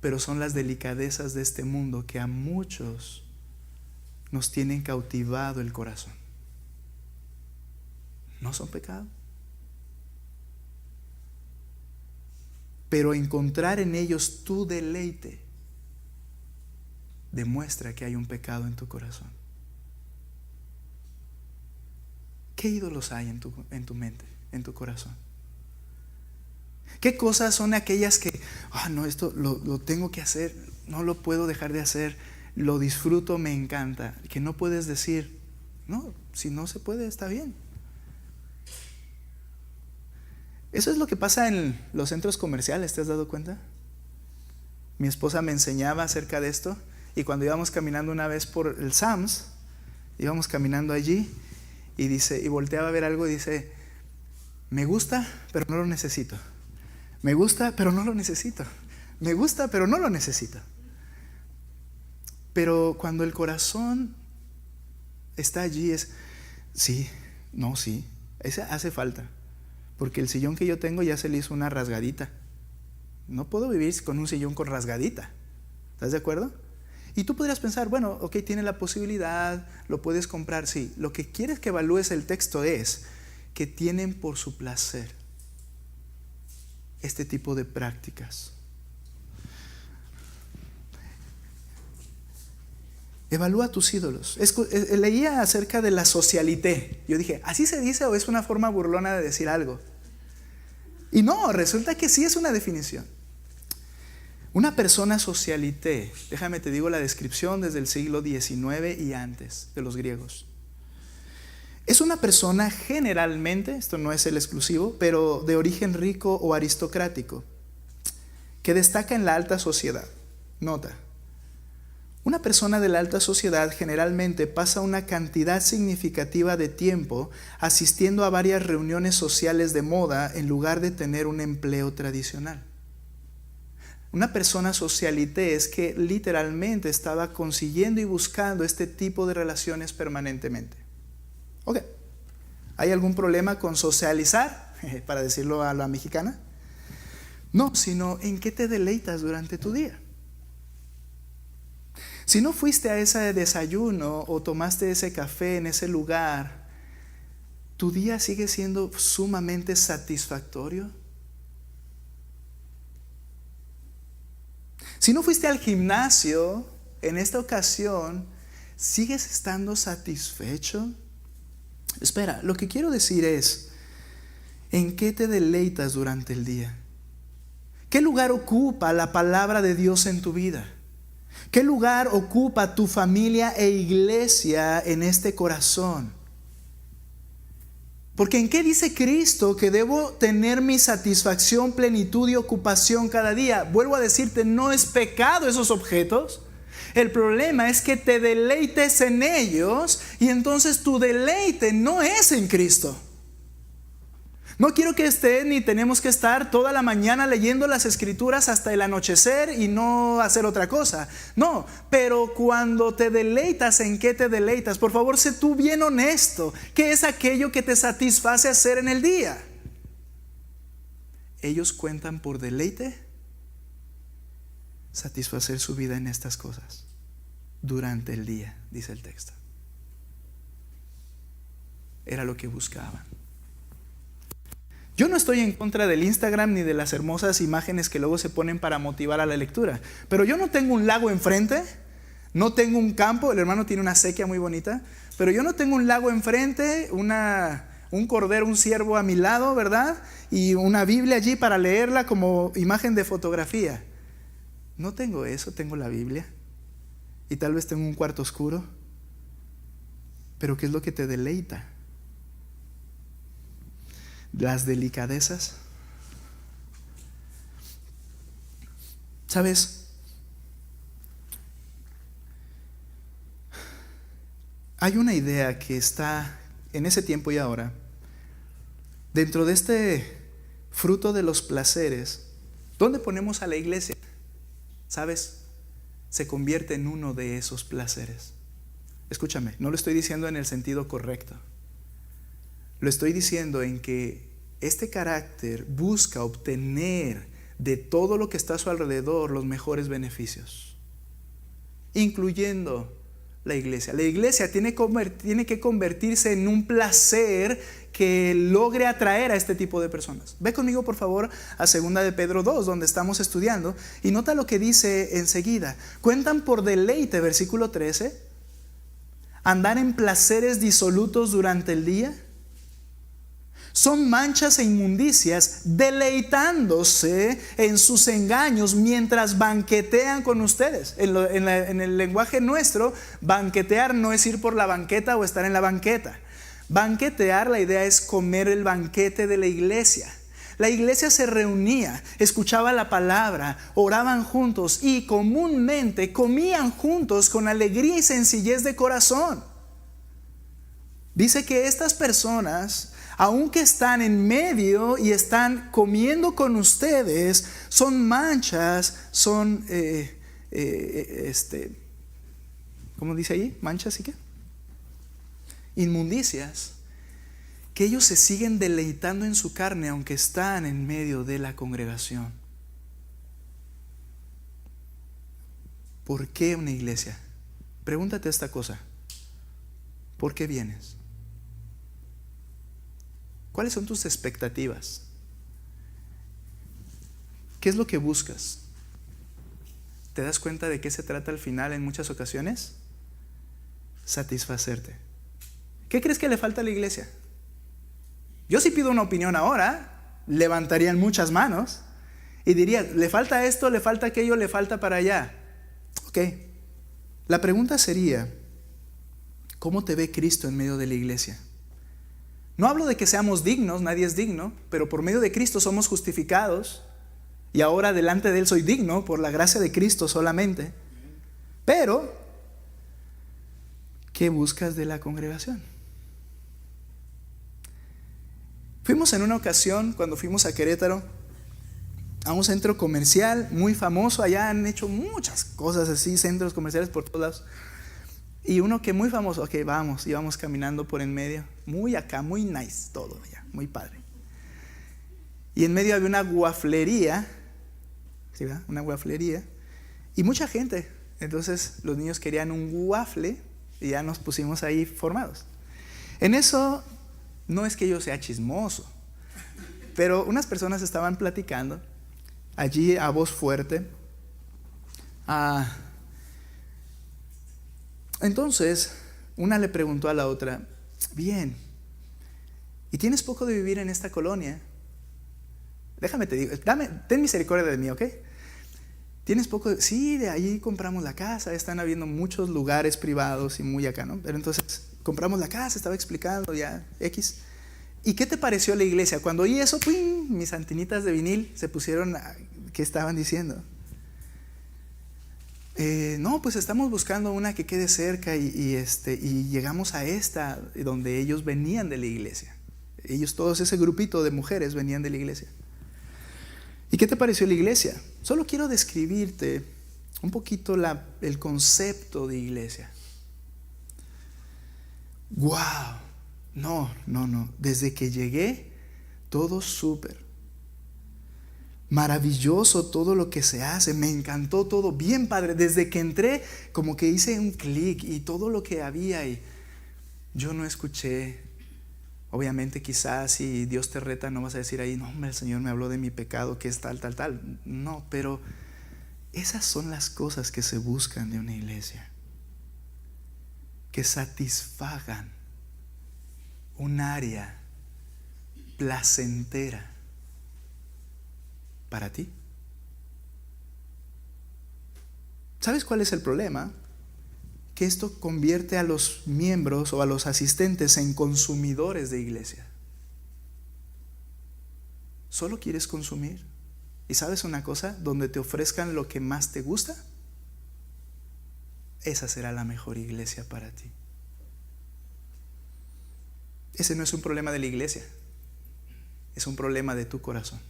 pero son las delicadezas de este mundo que a muchos nos tienen cautivado el corazón. No son pecado, pero encontrar en ellos tu deleite demuestra que hay un pecado en tu corazón. ¿Qué ídolos hay en tu mente, en tu corazón? ¿Qué cosas son aquellas que, no, esto lo tengo que hacer, no lo puedo dejar de hacer, lo disfruto, me encanta? Que no puedes decir, no, si no se puede, está bien. Eso es lo que pasa en los centros comerciales, ¿te has dado cuenta? Mi esposa me enseñaba acerca de esto, y cuando íbamos caminando una vez por el Sam's, íbamos caminando allí, y volteaba a ver algo y dice, me gusta, pero no lo necesito. Me gusta, pero no lo necesito. Me gusta, pero no lo necesito. Pero cuando el corazón está allí es, sí, no, sí, ese hace falta. Porque el sillón que yo tengo ya se le hizo una rasgadita. No puedo vivir con un sillón con rasgadita. ¿Estás de acuerdo? Y tú podrías pensar, bueno, ok, tiene la posibilidad, lo puedes comprar, sí. Lo que quieres que evalúes el texto es que tienen por su placer este tipo de prácticas. Evalúa tus ídolos. Leía acerca de la socialité. Yo dije, ¿así se dice o es una forma burlona de decir algo? Y no, resulta que sí es una definición. Una persona socialité, déjame te digo la descripción desde el siglo XIX y antes de los griegos. Es una persona generalmente, esto no es el exclusivo, pero de origen rico o aristocrático, que destaca en la alta sociedad. Nota, una persona de la alta sociedad generalmente pasa una cantidad significativa de tiempo asistiendo a varias reuniones sociales de moda en lugar de tener un empleo tradicional. Una persona socialité es que literalmente estaba consiguiendo y buscando este tipo de relaciones permanentemente. Ok, ¿hay algún problema con socializar? Para decirlo a la mexicana. No, sino en qué te deleitas durante tu día. Si no fuiste a ese desayuno o tomaste ese café en ese lugar, ¿tu día sigue siendo sumamente satisfactorio? Si no fuiste al gimnasio en esta ocasión, ¿sigues estando satisfecho? Espera, lo que quiero decir es, ¿en qué te deleitas durante el día? ¿Qué lugar ocupa la palabra de Dios en tu vida? ¿Qué lugar ocupa tu familia e iglesia en este corazón? Porque ¿en qué dice Cristo que debo tener mi satisfacción, plenitud y ocupación cada día? Vuelvo a decirte, no es pecado esos objetos. El problema es que te deleites en ellos y entonces tu deleite no es en Cristo. No quiero que estés ni tenemos que estar toda la mañana leyendo las escrituras hasta el anochecer y no hacer otra cosa. No, pero cuando te deleitas, ¿en qué te deleitas? Por favor, sé tú bien honesto. ¿Qué es aquello que te satisface hacer en el día? Ellos cuentan por deleite satisfacer su vida en estas cosas durante el día, dice el texto. Era lo que buscaban. Yo no estoy en contra del Instagram ni de las hermosas imágenes que luego se ponen para motivar a la lectura, pero yo no tengo un lago enfrente, no tengo un campo, el hermano tiene una sequía muy bonita, pero yo no tengo un lago enfrente, un cordero, un ciervo a mi lado, ¿verdad? Y una Biblia allí para leerla como imagen de fotografía. No tengo eso, tengo la Biblia y tal vez tengo un cuarto oscuro, pero ¿qué es lo que te deleita? Las delicadezas. ¿Sabes? hay una idea que está en ese tiempo y ahora, dentro de este fruto de los placeres. ¿Dónde ponemos a la iglesia? ¿Sabes? Se convierte en uno de esos placeres. Escúchame, no lo estoy diciendo en el sentido correcto. Lo estoy diciendo en que este carácter busca obtener de todo lo que está a su alrededor los mejores beneficios, incluyendo la iglesia. La iglesia tiene que convertirse en un placer que logre atraer a este tipo de personas. Ve conmigo por favor a 2 de Pedro 2, donde estamos estudiando, y nota lo que dice enseguida. Cuentan por deleite, versículo 13, andar en placeres disolutos durante el día. Son manchas e inmundicias, deleitándose en sus engaños mientras banquetean con ustedes. En el lenguaje nuestro, banquetear no es ir por la banqueta o estar en la banqueta. Banquetear, la idea es comer el banquete de la iglesia. La iglesia se reunía, escuchaba la palabra, oraban juntos y comúnmente comían juntos con alegría y sencillez de corazón. Dice que estas personas, aunque están en medio y están comiendo con ustedes, son manchas, son, ¿cómo dice ahí? ¿Manchas y qué? Inmundicias, que ellos se siguen deleitando en su carne aunque están en medio de la congregación. ¿Por qué una iglesia? Pregúntate esta cosa. ¿Por qué vienes? ¿Cuáles son tus expectativas? ¿Qué es lo que buscas? ¿Te das cuenta de qué se trata al final en muchas ocasiones? Satisfacerte. ¿Qué crees que le falta a la iglesia? Yo si pido una opinión ahora, levantarían muchas manos y diría, le falta esto, le falta aquello, le falta para allá. Ok. La pregunta sería, ¿cómo te ve Cristo en medio de la iglesia? No hablo de que seamos dignos, nadie es digno, pero por medio de Cristo somos justificados y ahora delante de Él soy digno por la gracia de Cristo solamente. Pero, ¿qué buscas de la congregación? Fuimos en una ocasión, cuando fuimos a Querétaro, a un centro comercial muy famoso. Allá han hecho muchas cosas así, centros comerciales por todos lados. Y uno que muy famoso, ok, íbamos caminando por en medio, muy acá, muy nice todo allá, muy padre. Y en medio había una guaflería, ¿sí, verdad? Una guaflería, y mucha gente. Entonces los niños querían un waffle y ya nos pusimos ahí formados. En eso, no es que yo sea chismoso, pero unas personas estaban platicando allí a voz fuerte. Entonces, una le preguntó a la otra, bien, ¿y tienes poco de vivir en esta colonia? Déjame te digo, ten misericordia de mí, ¿ok? ¿Tienes poco de...? Sí, de allí compramos la casa, están habiendo muchos lugares privados y muy acá, ¿no? Pero entonces, compramos la casa, estaba explicando ya, X. ¿Y qué te pareció la iglesia? Cuando oí eso, ¡pum!, mis antenitas de vinil se pusieron, ¿qué estaban diciendo? No, pues estamos buscando una que quede cerca y llegamos a esta donde ellos venían de la iglesia. Ellos, todos ese grupito de mujeres venían de la iglesia. ¿Y qué te pareció la iglesia? Solo quiero describirte un poquito el concepto de iglesia. ¡Wow! No. Desde que llegué, todo súper. Maravilloso todo lo que se hace, me encantó todo, bien padre. Desde que entré, como que hice un clic y todo lo que había, y yo no escuché. Obviamente, quizás si Dios te reta, no vas a decir ahí, no, hombre, el Señor me habló de mi pecado, que es tal. No, pero esas son las cosas que se buscan de una iglesia, que satisfagan un área placentera para ti. ¿Sabes cuál es el problema? Que esto convierte a los miembros o a los asistentes en consumidores de iglesia. ¿Solo quieres consumir? ¿Y sabes una cosa? Donde te ofrezcan lo que más te gusta, esa será la mejor iglesia para ti. ese no es un problema de la iglesia, es un problema de tu corazón.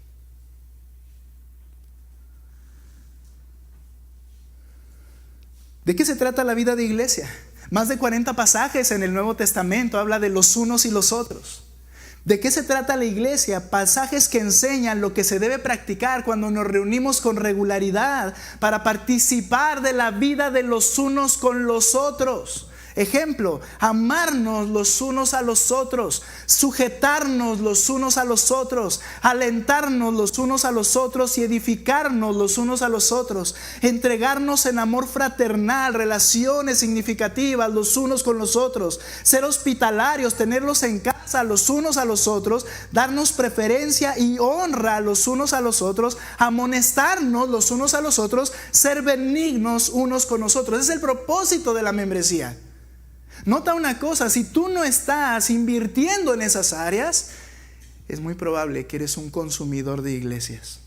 ¿De qué se trata la vida de iglesia? Más de 40 pasajes en el Nuevo Testamento habla de los unos y los otros. ¿De qué se trata la iglesia? Pasajes que enseñan lo que se debe practicar cuando nos reunimos con regularidad para participar de la vida de los unos con los otros. Ejemplo, amarnos los unos a los otros, sujetarnos los unos a los otros, alentarnos los unos a los otros y edificarnos los unos a los otros, entregarnos en amor fraternal, relaciones significativas los unos con los otros, ser hospitalarios, tenerlos en casa los unos a los otros, darnos preferencia y honra los unos a los otros, amonestarnos los unos a los otros, ser benignos unos con los otros. Ese es el propósito de la membresía. Nota una cosa, si tú no estás invirtiendo en esas áreas, es muy probable que eres un consumidor de iglesias.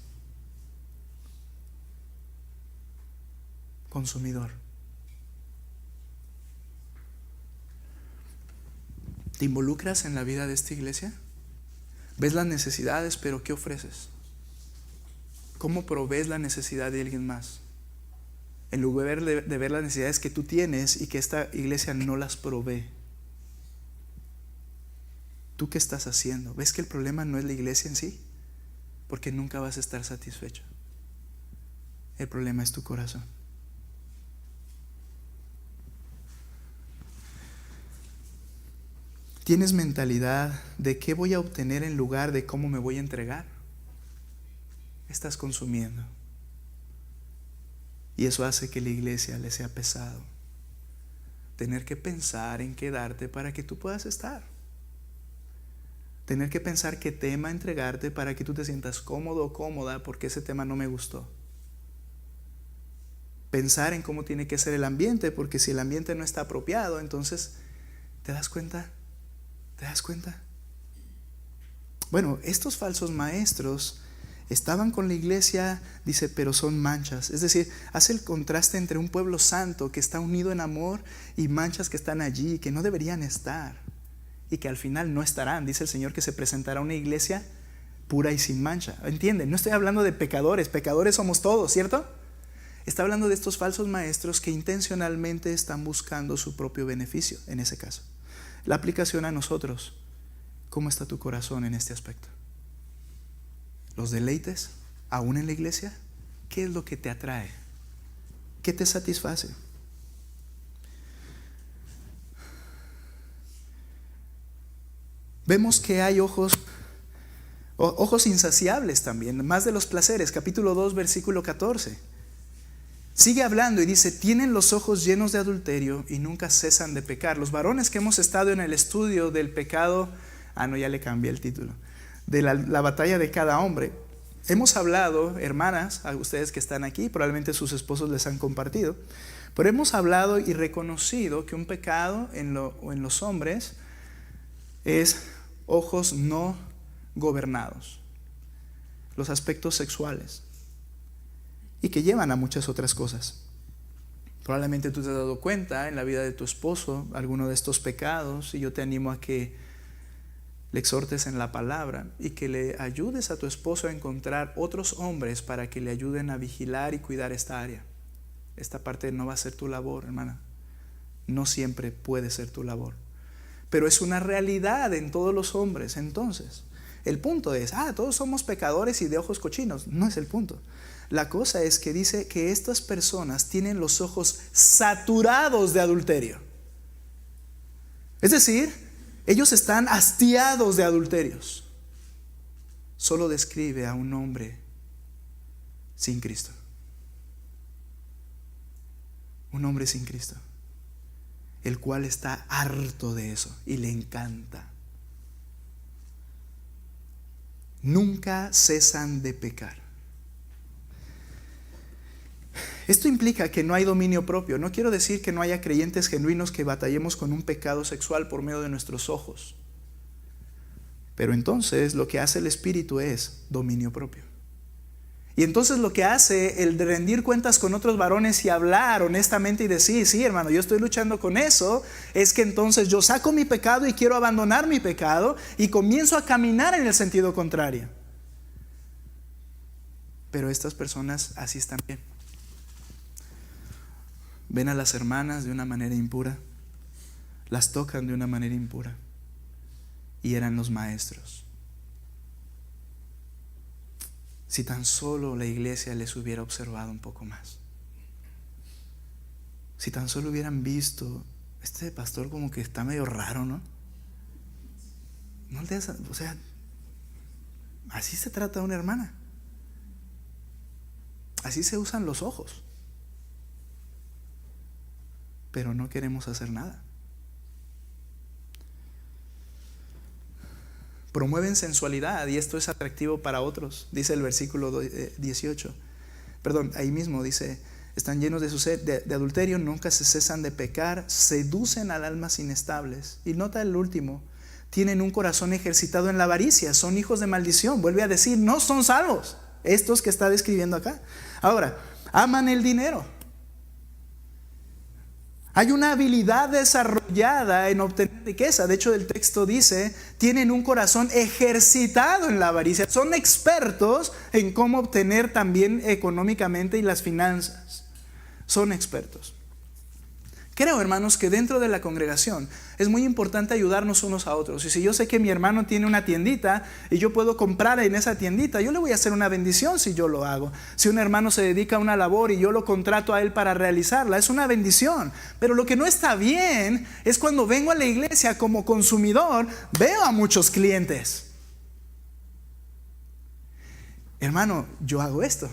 Consumidor. ¿Te involucras en la vida de esta iglesia? ¿Ves las necesidades, pero qué ofreces? ¿Cómo provees la necesidad de alguien más? En lugar de ver las necesidades que tú tienes y que esta iglesia no las provee. ¿Tú qué estás haciendo? ¿Ves que el problema no es la iglesia en sí? Porque nunca vas a estar satisfecho. El problema es tu corazón. ¿Tienes mentalidad de qué voy a obtener en lugar de cómo me voy a entregar? Estás consumiendo. Y eso hace que la iglesia le sea pesado. Tener que pensar en quedarte para que tú puedas estar. Tener que pensar qué tema entregarte para que tú te sientas cómodo o cómoda porque ese tema no me gustó. Pensar en cómo tiene que ser el ambiente, porque si el ambiente no está apropiado, entonces, ¿te das cuenta? ¿Te das cuenta? Bueno, estos falsos maestros estaban con la iglesia, dice, pero son manchas. Es decir, hace el contraste entre un pueblo santo que está unido en amor y manchas que están allí, que no deberían estar y que al final no estarán. Dice el Señor que se presentará una iglesia pura y sin mancha. ¿Entienden? No estoy hablando de pecadores, pecadores somos todos, ¿cierto? Está hablando de estos falsos maestros que intencionalmente están buscando su propio beneficio en ese caso. La aplicación a nosotros, ¿cómo está tu corazón en este aspecto? Los deleites, aún en la iglesia, ¿qué es lo que te atrae? ¿Qué te satisface? Vemos que hay ojos insaciables también, más de los placeres. Capítulo 2, versículo 14. Sigue hablando y dice, tienen los ojos llenos de adulterio y nunca cesan de pecar. Los varones que hemos estado en el estudio del pecado, ya le cambié el título, de la batalla de cada hombre, hemos hablado, hermanas, a ustedes que están aquí, probablemente sus esposos les han compartido, pero hemos hablado y reconocido que un pecado en los hombres es ojos no gobernados, los aspectos sexuales, y que llevan a muchas otras cosas. Probablemente tú te has dado cuenta en la vida de tu esposo alguno de estos pecados, y yo te animo a que le exhortes en la palabra y que le ayudes a tu esposo a encontrar otros hombres para que le ayuden a vigilar y cuidar esta área. Esta parte no va a ser tu labor, hermana. No siempre puede ser tu labor, pero es una realidad en todos los hombres. Entonces, el punto es, todos somos pecadores y de ojos cochinos. No es el punto. La cosa es que dice que estas personas tienen los ojos saturados de adulterio. Es decir, ellos están hastiados de adulterios. Solo describe a un hombre sin Cristo. Un hombre sin Cristo, el cual está harto de eso y le encanta. Nunca cesan de pecar. Esto implica que no hay dominio propio. No quiero decir que no haya creyentes genuinos que batallemos con un pecado sexual por medio de nuestros ojos. Pero entonces lo que hace el Espíritu es dominio propio. Y entonces lo que hace el de rendir cuentas con otros varones y hablar honestamente y decir, sí hermano, yo estoy luchando con eso, es que entonces yo saco mi pecado y quiero abandonar mi pecado y comienzo a caminar en el sentido contrario. Pero estas personas así están bien. Ven a las hermanas de una manera impura, las tocan de una manera impura y eran los maestros. Si tan solo la iglesia les hubiera observado un poco más. Si tan solo hubieran visto, este pastor como que está medio raro, ¿no? O sea, así se trata a una hermana. Así se usan los ojos. Pero no queremos hacer nada. Promueven sensualidad y esto es atractivo para otros, dice el versículo 18. Perdón, ahí mismo dice, están llenos de su sed de adulterio, nunca se cesan de pecar, seducen al almas inestables. Y nota el último, tienen un corazón ejercitado en la avaricia, son hijos de maldición. Vuelve a decir, no son salvos, estos que está describiendo acá. Ahora, aman el dinero. Hay una habilidad desarrollada en obtener riqueza. De hecho, el texto dice, tienen un corazón ejercitado en la avaricia. Son expertos en cómo obtener también económicamente y las finanzas. Son expertos. Creo, hermanos, que dentro de la congregación es muy importante ayudarnos unos a otros. Y si yo sé que mi hermano tiene una tiendita y yo puedo comprar en esa tiendita, yo le voy a hacer una bendición si yo lo hago. Si un hermano se dedica a una labor y yo lo contrato a él para realizarla, es una bendición. Pero lo que no está bien es cuando vengo a la iglesia como consumidor, veo a muchos clientes. Hermano, yo hago esto.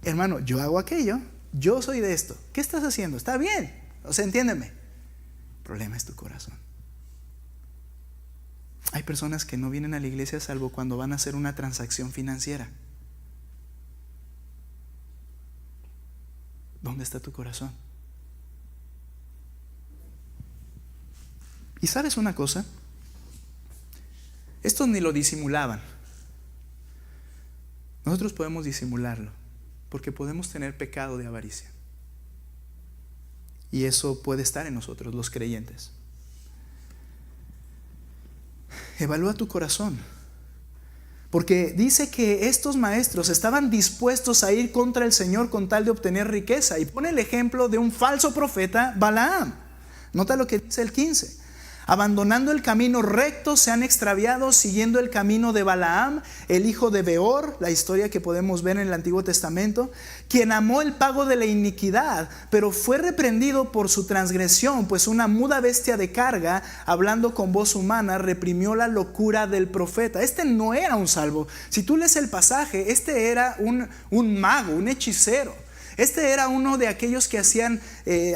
Hermano, yo hago aquello. Yo soy de esto. ¿Qué estás haciendo? Está bien. O sea, entiéndeme. El problema es tu corazón. Hay personas que no vienen a la iglesia salvo cuando van a hacer una transacción financiera. ¿Dónde está tu corazón? ¿Y sabes una cosa? Estos ni lo disimulaban. Nosotros podemos disimularlo porque podemos tener pecado de avaricia. Y eso puede estar en nosotros, los creyentes. Evalúa tu corazón. Porque dice que estos maestros estaban dispuestos a ir contra el Señor con tal de obtener riqueza. Y pone el ejemplo de un falso profeta, Balaam. Nota lo que dice el 15. Abandonando el camino recto se han extraviado siguiendo el camino de Balaam, el hijo de Beor, la historia que podemos ver en el Antiguo Testamento, quien amó el pago de la iniquidad, pero fue reprendido por su transgresión, pues una muda bestia de carga, hablando con voz humana, reprimió la locura del profeta. Este no era un salvo. Si tú lees el pasaje, este era un mago, un hechicero. Este era uno de aquellos que hacían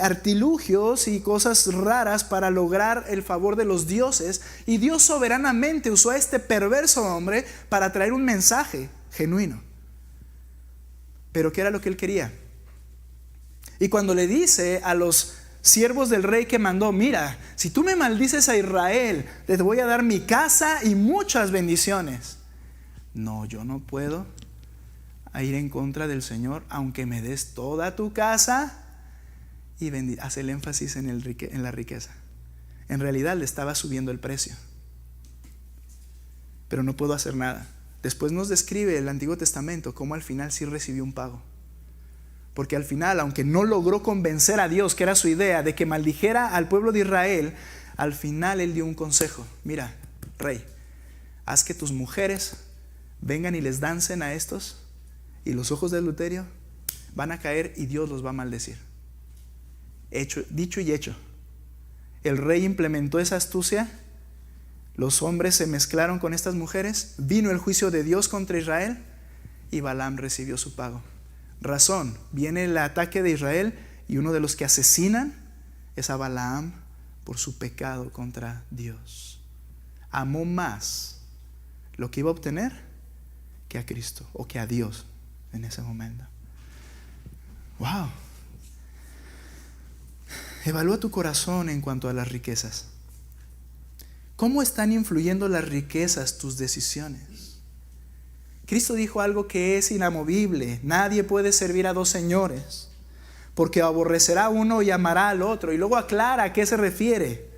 artilugios y cosas raras para lograr el favor de los dioses. Y Dios soberanamente usó a este perverso hombre para traer un mensaje genuino. Pero ¿qué era lo que él quería? Y cuando le dice a los siervos del rey que mandó, mira, si tú me maldices a Israel, les voy a dar mi casa y muchas bendiciones. No, yo no puedo a ir en contra del Señor, aunque me des toda tu casa. Y hace el énfasis en la riqueza. En realidad le estaba subiendo el precio, pero no puedo hacer nada. Después nos describe el Antiguo Testamento cómo al final sí recibió un pago. Porque al final, aunque no logró convencer a Dios, que era su idea, de que maldijera al pueblo de Israel, al final él dio un consejo. Mira, rey, haz que tus mujeres vengan y les dancen a estos, y los ojos de adulterio van a caer y Dios los va a maldecir. Dicho y hecho. El rey implementó esa astucia. Los hombres se mezclaron con estas mujeres. Vino el juicio de Dios contra Israel y Balaam recibió su pago. Razón, viene el ataque de Israel y uno de los que asesinan es a Balaam por su pecado contra Dios. Amó más lo que iba a obtener que a Cristo o que a Dios en ese momento. Wow. Evalúa tu corazón en cuanto a las riquezas. ¿Cómo están influyendo las riquezas tus decisiones? Cristo dijo algo que es inamovible: nadie puede servir a dos señores, porque aborrecerá a uno y amará al otro. Y luego aclara a qué se refiere: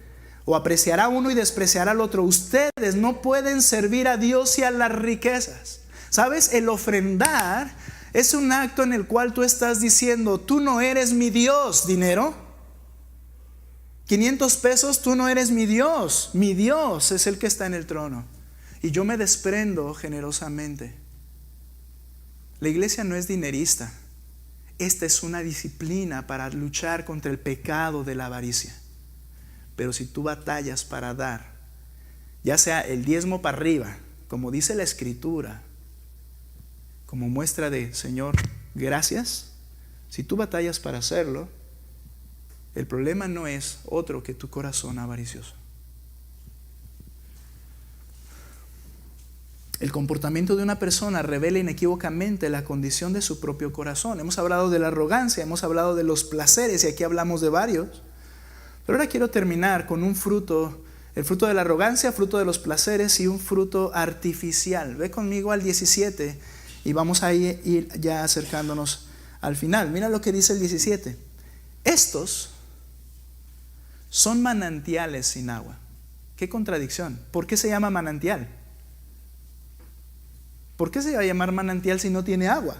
o apreciará a uno y despreciará al otro. Ustedes no pueden servir a Dios y a las riquezas. ¿Sabes? El ofrendar es un acto en el cual tú estás diciendo: tú no eres mi Dios, dinero. 500 pesos, tú no eres mi Dios. Mi Dios es el que está en el trono. Y yo me desprendo generosamente. La iglesia no es dinerista. Esta es una disciplina para luchar contra el pecado de la avaricia. Pero si tú batallas para dar, ya sea el diezmo para arriba, como dice la Escritura, como muestra de: Señor, gracias. Si tú batallas para hacerlo, el problema no es otro que tu corazón avaricioso. El comportamiento de una persona revela inequívocamente la condición de su propio corazón. Hemos hablado de la arrogancia, hemos hablado de los placeres, y aquí hablamos de varios. Pero ahora quiero terminar con un fruto: el fruto de la arrogancia, fruto de los placeres y un fruto artificial. Ve conmigo al 17 y vamos a ir ya acercándonos al final. Mira lo que dice el 17. Estos son manantiales sin agua. Qué contradicción. ¿Por qué se llama manantial? ¿Por qué se va a llamar manantial si no tiene agua?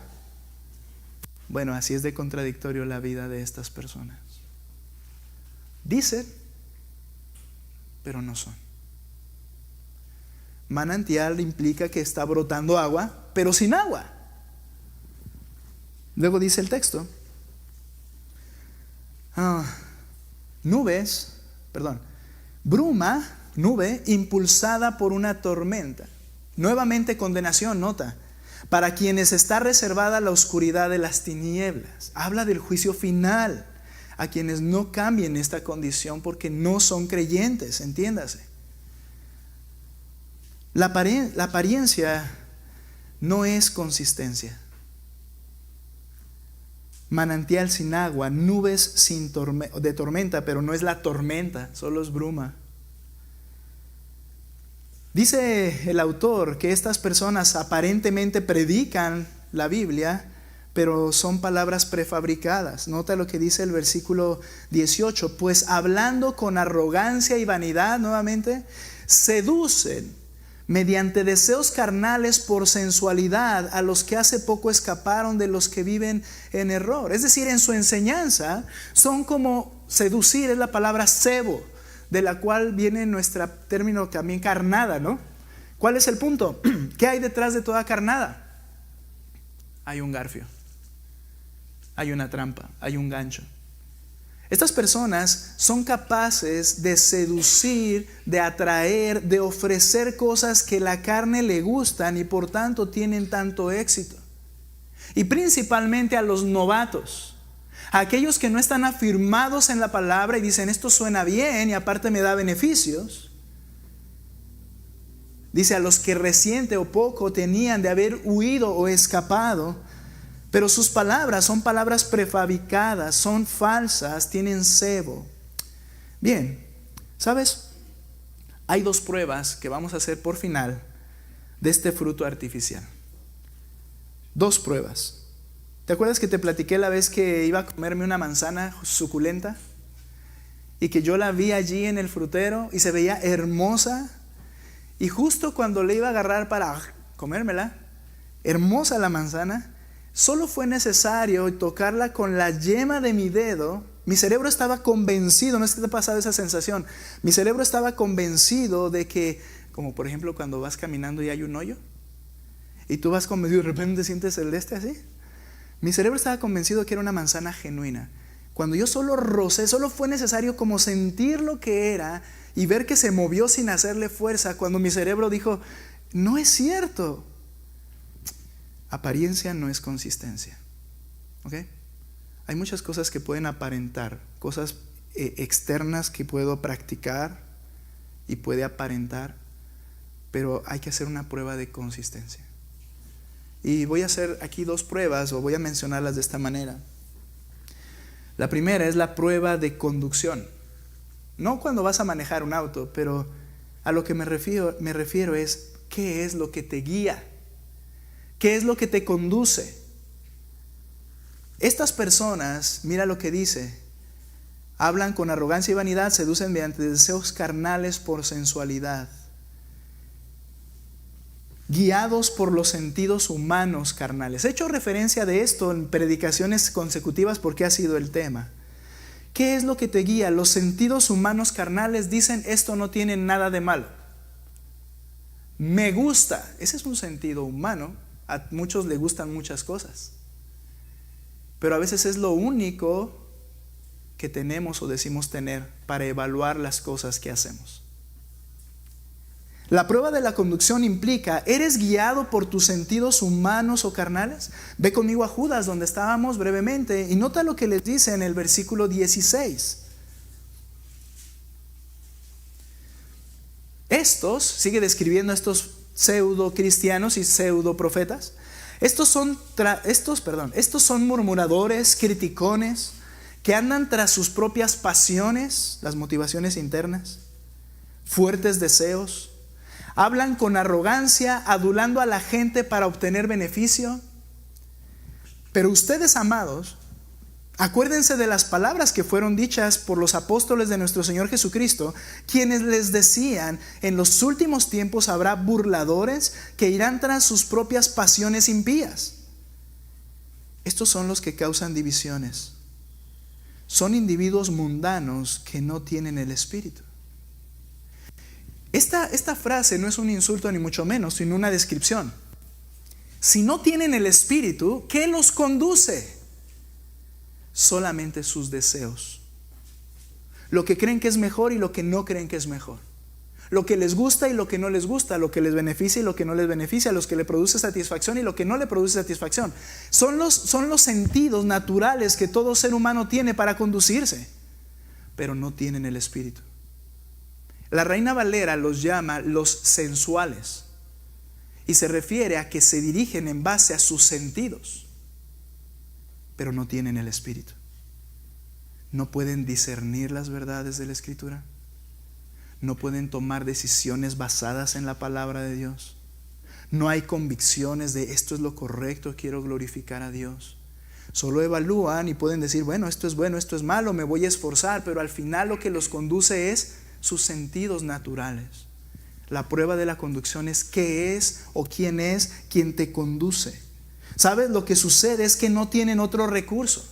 Bueno, así es de contradictorio la vida de estas personas. Dicen, pero no son. Manantial implica que está brotando agua, pero sin agua. Luego dice el texto: bruma, nube impulsada por una tormenta. Nuevamente condenación, nota, para quienes está reservada la oscuridad de las tinieblas. Habla del juicio final a quienes no cambien esta condición porque no son creyentes, entiéndase. La apariencia no es consistencia. Manantial sin agua, nubes de tormenta, pero no es la tormenta, solo es bruma. Dice el autor que estas personas aparentemente predican la Biblia, pero son palabras prefabricadas. Nota lo que dice el versículo 18: pues hablando con arrogancia y vanidad, nuevamente, seducen mediante deseos carnales por sensualidad a los que hace poco escaparon de los que viven en error. Es decir, en su enseñanza son como seducir, es la palabra sebo, de la cual viene nuestro término también carnada, ¿no? ¿Cuál es el punto? ¿Qué hay detrás de toda carnada? Hay un garfio, hay una trampa, hay un gancho. Estas personas son capaces de seducir, de atraer, de ofrecer cosas que la carne le gustan y por tanto tienen tanto éxito. Y principalmente a los novatos, a aquellos que no están afirmados en la palabra y dicen: esto suena bien y aparte me da beneficios. Dice: a los que reciente o poco tenían de haber huido o escapado. Pero sus palabras son palabras prefabricadas, son falsas, tienen cebo. Bien, ¿sabes? Hay dos pruebas que vamos a hacer por final de este fruto artificial. Dos pruebas. ¿Te acuerdas que te platiqué la vez que iba a comerme una manzana suculenta? Y que yo la vi allí en el frutero y se veía hermosa. Y justo cuando le iba a agarrar para comérmela, hermosa la manzana, solo fue necesario tocarla con la yema de mi dedo. Mi cerebro estaba convencido, no sé si te ha pasado esa sensación. Mi cerebro estaba convencido de que, como por ejemplo cuando vas caminando y hay un hoyo, y tú vas convencido, de repente sientes el así. Mi cerebro estaba convencido que era una manzana genuina. Cuando yo solo rocé, solo fue necesario como sentir lo que era y ver que se movió sin hacerle fuerza, cuando mi cerebro dijo: no es cierto. Apariencia no es consistencia. ¿Ok? Hay muchas cosas que pueden aparentar, cosas externas que puedo practicar y puede aparentar, pero hay que hacer una prueba de consistencia. Y voy a hacer aquí dos pruebas, o voy a mencionarlas de esta manera. La primera es la prueba de conducción. No cuando vas a manejar un auto, pero a lo que me refiero es: ¿qué es lo que te guía? ¿Qué es lo que te conduce? Estas personas, mira lo que dice, hablan con arrogancia y vanidad, seducen mediante deseos carnales por sensualidad, guiados por los sentidos humanos carnales. He hecho referencia de esto en predicaciones consecutivas porque ha sido el tema. ¿Qué es lo que te guía? Los sentidos humanos carnales dicen: esto no tiene nada de malo. Me gusta. Ese es un sentido humano. A muchos les gustan muchas cosas, pero a veces es lo único que tenemos o decimos tener para evaluar las cosas que hacemos. La prueba de la conducción implica: ¿eres guiado por tus sentidos humanos o carnales? Ve conmigo a Judas, donde estábamos brevemente, y nota lo que les dice en el versículo 16. Sigue describiendo estos pseudo cristianos y pseudo profetas. Estos son murmuradores, criticones, que andan tras sus propias pasiones, las motivaciones internas, fuertes deseos. Hablan con arrogancia, adulando a la gente para obtener beneficio. Pero ustedes, amados, acuérdense de las palabras que fueron dichas por los apóstoles de nuestro Señor Jesucristo, quienes les decían: en los últimos tiempos habrá burladores que irán tras sus propias pasiones impías. Estos son los que causan divisiones. Son individuos mundanos que no tienen el Espíritu. Esta frase no es un insulto ni mucho menos, sino una descripción. Si no tienen el Espíritu, ¿qué los conduce? Solamente sus deseos. Lo que creen que es mejor y lo que no creen que es mejor. Lo que les gusta y lo que no les gusta. Lo que les beneficia y lo que no les beneficia. Los que le produce satisfacción y lo que no le produce satisfacción. Son los sentidos naturales que todo ser humano tiene para conducirse, pero no tienen el Espíritu. La Reina Valera los llama los sensuales, y se refiere a que se dirigen en base a sus sentidos, pero no tienen el Espíritu. No pueden discernir las verdades de la Escritura. No pueden tomar decisiones basadas en la palabra de Dios. No hay convicciones de: esto es lo correcto, quiero glorificar a Dios. Solo evalúan y pueden decir: bueno, esto es malo, me voy a esforzar, pero al final lo que los conduce es sus sentidos naturales. La prueba de la conducción es qué es o quién es quien te conduce. ¿Sabes? Lo que sucede es que no tienen otro recurso.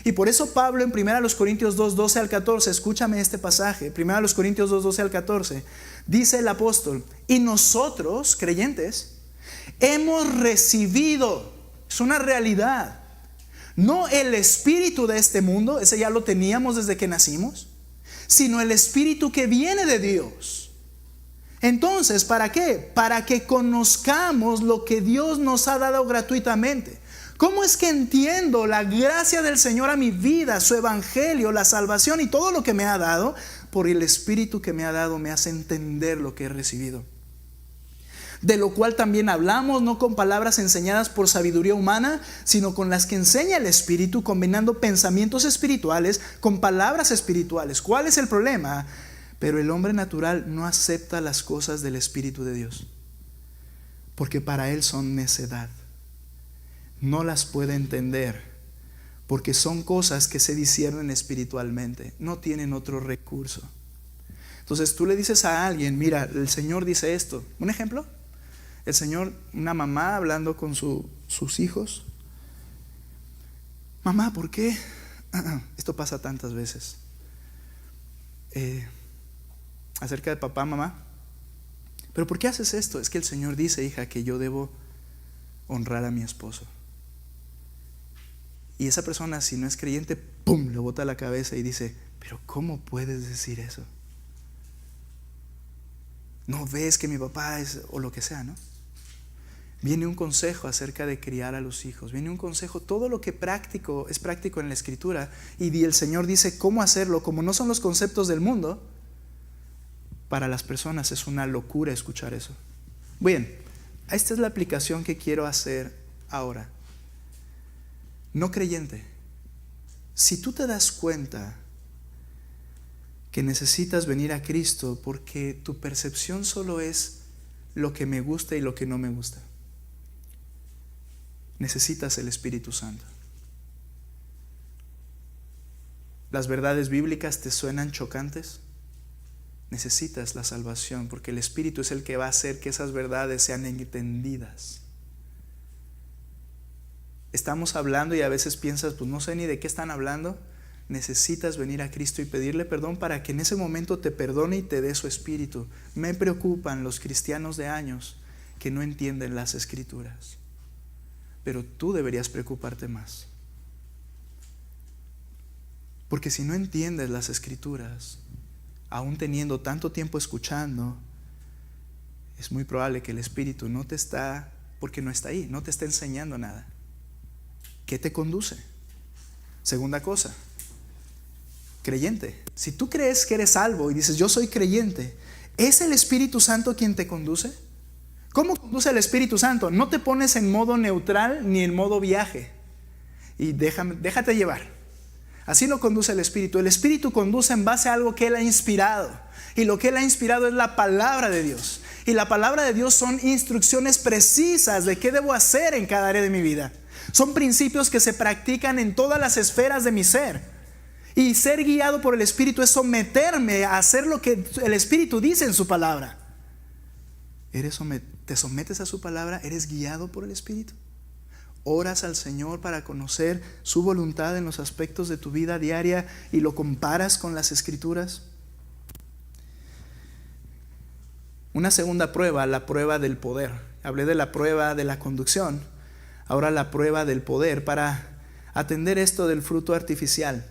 Y por eso Pablo en 1 Corintios 2, 12 al 14, escúchame este pasaje, 1 Corintios 2, 12 al 14, dice el apóstol: y nosotros, creyentes, hemos recibido, es una realidad, no el espíritu de este mundo, ese ya lo teníamos desde que nacimos, sino el Espíritu que viene de Dios. Entonces, ¿para qué? Para que conozcamos lo que Dios nos ha dado gratuitamente. ¿Cómo es que entiendo la gracia del Señor a mi vida, su evangelio, la salvación y todo lo que me ha dado? Por el Espíritu que me ha dado me hace entender lo que he recibido. De lo cual también hablamos, no con palabras enseñadas por sabiduría humana, sino con las que enseña el Espíritu, combinando pensamientos espirituales con palabras espirituales. ¿Cuál es el problema? Pero el hombre natural no acepta las cosas del Espíritu de Dios, porque para él son necedad. No las puede entender, porque son cosas que se disciernen espiritualmente. No tienen otro recurso. Entonces tú le dices a alguien: mira, el Señor dice esto. ¿Un ejemplo? El Señor, una mamá hablando con sus hijos: mamá, ¿por qué? Esto pasa tantas veces. Acerca de papá, mamá: ¿pero por qué haces esto? Es que el Señor dice, hija, que yo debo honrar a mi esposo. Y esa persona, si no es creyente, ¡pum!, le bota la cabeza y dice: ¿pero cómo puedes decir eso? ¿No ves que mi papá es? O lo que sea, ¿no? Viene un consejo acerca de criar a los hijos. Viene un consejo, todo lo que es práctico en la Escritura. Y el Señor dice cómo hacerlo. Como no son los conceptos del mundo, para las personas es una locura escuchar eso. Bien, esta es la aplicación que quiero hacer ahora. No creyente, si tú te das cuenta que necesitas venir a Cristo porque tu percepción solo es lo que me gusta y lo que no me gusta, necesitas el Espíritu Santo. ¿Las verdades bíblicas te suenan chocantes? Necesitas la salvación, porque el Espíritu es el que va a hacer que esas verdades sean entendidas. Estamos hablando y a veces piensas, pues no sé ni de qué están hablando. Necesitas venir a Cristo y pedirle perdón para que en ese momento te perdone y te dé su Espíritu. Me preocupan los cristianos de años que no entienden las Escrituras, pero tú deberías preocuparte más, porque si no entiendes las Escrituras, aún teniendo tanto tiempo escuchando, es muy probable que el Espíritu no te está, porque no está ahí, no te está enseñando nada. ¿Qué te conduce? Segunda cosa, creyente. Si tú crees que eres salvo y dices yo soy creyente, ¿es el Espíritu Santo quien te conduce? ¿Cómo conduce el Espíritu Santo? No te pones en modo neutral ni en modo viaje y déjate llevar. Así no conduce el Espíritu. El Espíritu conduce en base a algo que Él ha inspirado, y lo que Él ha inspirado es la palabra de Dios, y la palabra de Dios son instrucciones precisas de qué debo hacer en cada área de mi vida. Son principios que se practican en todas las esferas de mi ser. Y ser guiado por el Espíritu es someterme a hacer lo que el Espíritu dice en su palabra. ¿Te sometes a su palabra? ¿Eres guiado por el Espíritu? ¿Oras al Señor para conocer su voluntad en los aspectos de tu vida diaria y lo comparas con las Escrituras? Una segunda prueba, la prueba del poder. Hablé de la prueba de la conducción. Ahora la prueba del poder para atender esto del fruto artificial.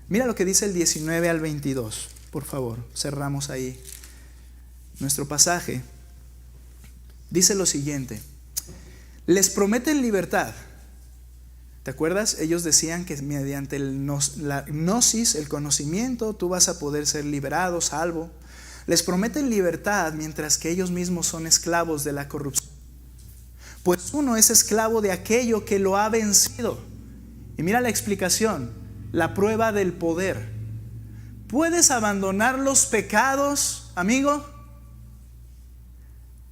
Mira lo que dice el 19 al 22. Por favor, cerramos ahí nuestro pasaje. Dice lo siguiente: les prometen libertad. ¿Te acuerdas? Ellos decían que mediante la gnosis, el conocimiento, tú vas a poder ser liberado, salvo. Les prometen libertad mientras que ellos mismos son esclavos de la corrupción. Pues uno es esclavo de aquello que lo ha vencido. Y mira la explicación, la prueba del poder. ¿Puedes abandonar los pecados, amigo?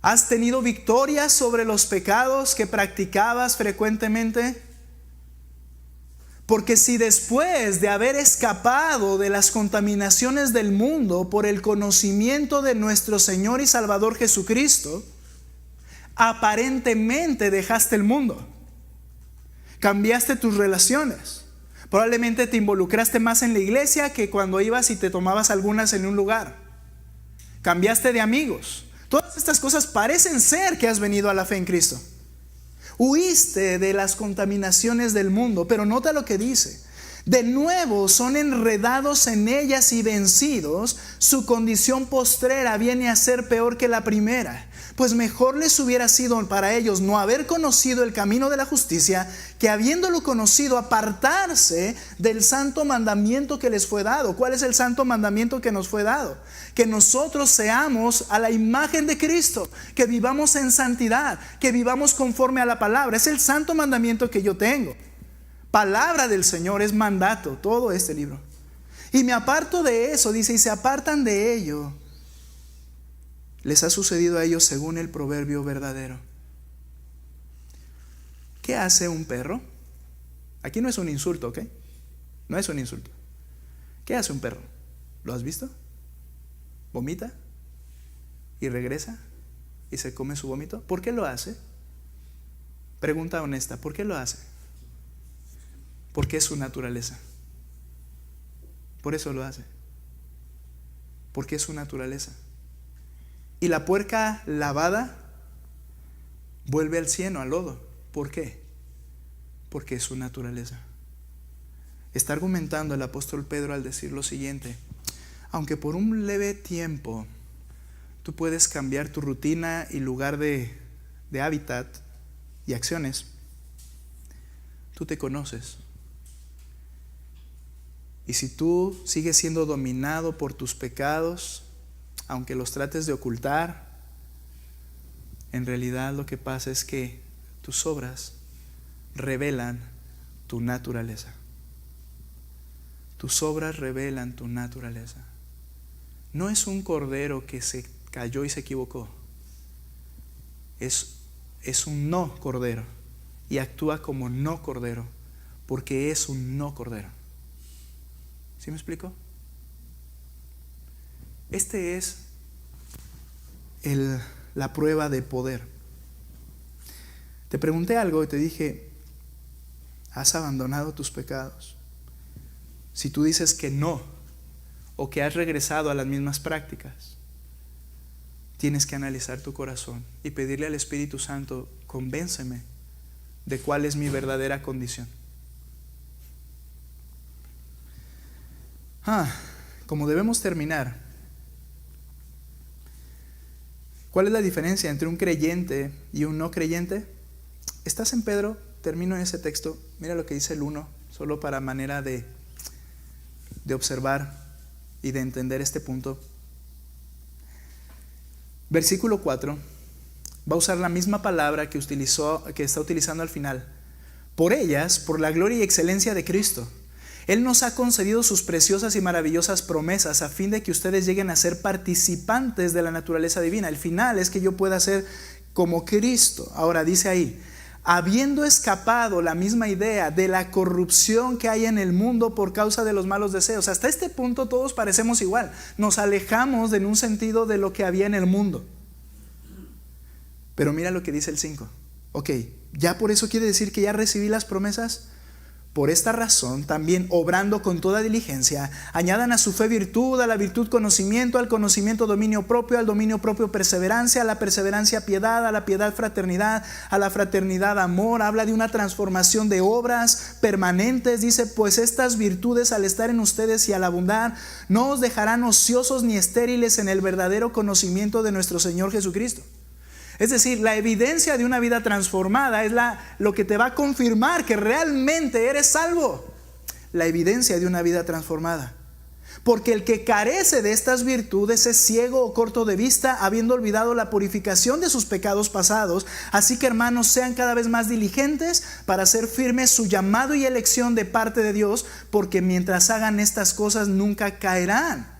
¿Has tenido victorias sobre los pecados que practicabas frecuentemente? Porque si después de haber escapado de las contaminaciones del mundo por el conocimiento de nuestro Señor y Salvador Jesucristo, aparentemente dejaste el mundo, cambiaste tus relaciones, probablemente te involucraste más en la iglesia que cuando ibas y te tomabas algunas en un lugar, cambiaste de amigos. Todas estas cosas parecen ser que has venido a la fe en Cristo. Huiste de las contaminaciones del mundo, pero nota lo que dice: de nuevo son enredados en ellas y vencidos. Su condición postrera viene a ser peor que la primera. Pues mejor les hubiera sido para ellos no haber conocido el camino de la justicia, que habiéndolo conocido apartarse del santo mandamiento que les fue dado. ¿Cuál es el santo mandamiento que nos fue dado? Que nosotros seamos a la imagen de Cristo, que vivamos en santidad, que vivamos conforme a la palabra. Es el santo mandamiento que yo tengo. Palabra del Señor, es mandato, todo este libro. Y me aparto de eso, dice, y se apartan de ello. Les ha sucedido a ellos según el proverbio verdadero. ¿Qué hace un perro? Aquí no es un insulto, ¿ok? No es un insulto. ¿Qué hace un perro? ¿Lo has visto? ¿Vomita? ¿Y regresa? ¿Y se come su vómito? ¿Por qué lo hace? Pregunta honesta, ¿por qué lo hace? Porque es su naturaleza. Por eso lo hace. Porque es su naturaleza. Y la puerca lavada vuelve al cieno, al lodo. ¿Por qué? Porque es su naturaleza. Está argumentando el apóstol Pedro al decir lo siguiente: aunque por un leve tiempo tú puedes cambiar tu rutina y lugar de hábitat y acciones, tú te conoces. Y si tú sigues siendo dominado por tus pecados, aunque los trates de ocultar, en realidad lo que pasa es que tus obras revelan tu naturaleza. Tus obras revelan tu naturaleza. No es un cordero que se cayó y se equivocó. Es un no cordero. y actúa como no cordero, porque es un no cordero. ¿Sí me explico? Este es la prueba de poder. Te pregunté algo y te dije, ¿has abandonado tus pecados? Si tú dices que no, o que has regresado a las mismas prácticas, tienes que analizar tu corazón y pedirle al Espíritu Santo, convénceme de cuál es mi verdadera condición. Como debemos terminar, ¿cuál es la diferencia entre un creyente y un no creyente? ¿Estás en Pedro? Termino en ese texto. Mira lo que dice el 1, solo para manera de observar y de entender este punto. Versículo 4 va a usar la misma palabra que está utilizando al final. Por ellas, por la gloria y excelencia de Cristo, Él nos ha concedido sus preciosas y maravillosas promesas a fin de que ustedes lleguen a ser participantes de la naturaleza divina. El final es que yo pueda ser como Cristo. Ahora dice ahí, habiendo escapado la misma idea de la corrupción que hay en el mundo por causa de los malos deseos. Hasta este punto todos parecemos igual. Nos alejamos en un sentido de lo que había en el mundo. Pero mira lo que dice el 5. Ok, ¿ya por eso quiere decir que ya recibí las promesas? Por esta razón, también obrando con toda diligencia, añadan a su fe virtud, a la virtud conocimiento, al conocimiento dominio propio, al dominio propio perseverancia, a la perseverancia piedad, a la piedad fraternidad, a la fraternidad amor. Habla de una transformación de obras permanentes. Dice, pues estas virtudes al estar en ustedes y al abundar, no os dejarán ociosos ni estériles en el verdadero conocimiento de nuestro Señor Jesucristo. Es decir, la evidencia de una vida transformada es lo que te va a confirmar que realmente eres salvo. La evidencia de una vida transformada. Porque el que carece de estas virtudes es ciego o corto de vista, habiendo olvidado la purificación de sus pecados pasados. Así que, hermanos, sean cada vez más diligentes para hacer firme su llamado y elección de parte de Dios, porque mientras hagan estas cosas nunca caerán,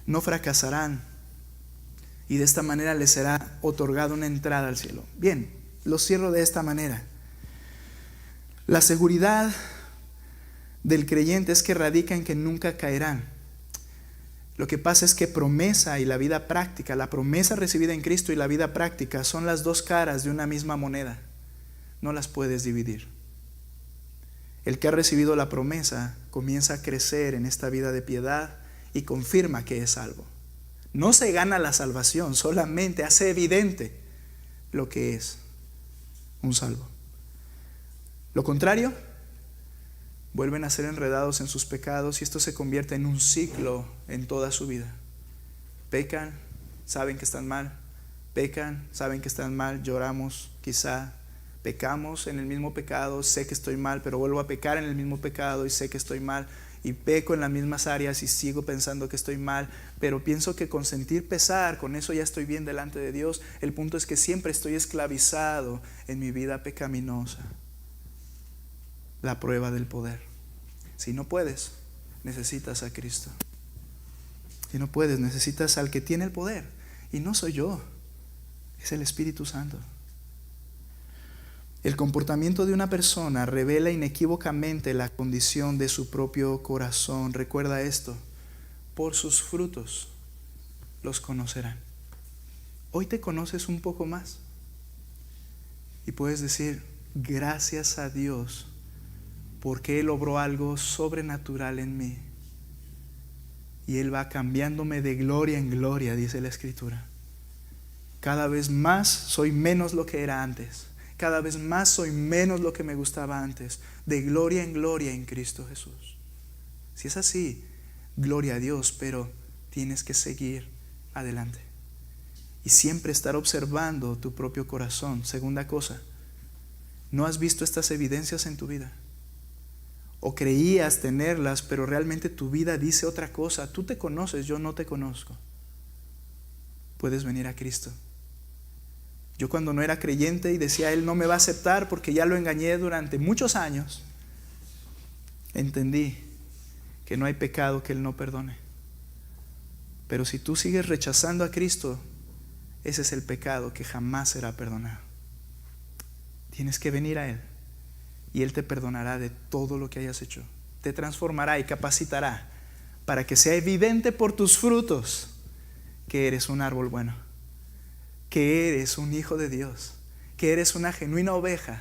no fracasarán. Y de esta manera les será otorgada una entrada al cielo. Bien, lo cierro de esta manera. La seguridad del creyente es que radica en que nunca caerán. Lo que pasa es que promesa y la vida práctica, la promesa recibida en Cristo y la vida práctica son las dos caras de una misma moneda. No las puedes dividir. El que ha recibido la promesa comienza a crecer en esta vida de piedad y confirma que es salvo. No se gana la salvación, solamente hace evidente lo que es un salvo. Lo contrario, vuelven a ser enredados en sus pecados y esto se convierte en un ciclo en toda su vida. Pecan, saben que están mal, pecan, saben que están mal, lloramos quizá, pecamos en el mismo pecado, sé que estoy mal, pero vuelvo a pecar en el mismo pecado y sé que estoy mal. Y peco en las mismas áreas y sigo pensando que estoy mal, pero pienso que con sentir pesar, con eso ya estoy bien delante de Dios. El punto es que siempre estoy esclavizado en mi vida pecaminosa. La prueba del poder. Si no puedes, necesitas a Cristo. Si no puedes, necesitas al que tiene el poder. Y no soy yo, es el Espíritu Santo. El comportamiento de una persona revela inequívocamente la condición de su propio corazón. Recuerda esto, por sus frutos los conocerán. Hoy te conoces un poco más y puedes decir, gracias a Dios, porque Él obró algo sobrenatural en mí. Y Él va cambiándome de gloria en gloria, dice la Escritura. Cada vez más soy menos lo que era antes. Cada vez más soy menos lo que me gustaba antes. De gloria en gloria en Cristo Jesús. Si es así, gloria a Dios, pero tienes que seguir adelante. Y siempre estar observando tu propio corazón. Segunda cosa, ¿no has visto estas evidencias en tu vida? O creías tenerlas, pero realmente tu vida dice otra cosa. Tú te conoces, yo no te conozco. Puedes venir a Cristo. Yo cuando no era creyente y decía, Él no me va a aceptar porque ya lo engañé durante muchos años, entendí que no hay pecado que Él no perdone. Pero si tú sigues rechazando a Cristo, ese es el pecado que jamás será perdonado. Tienes que venir a Él y Él te perdonará de todo lo que hayas hecho. Te transformará y capacitará para que sea evidente por tus frutos que eres un árbol bueno, que eres un hijo de Dios, que eres una genuina oveja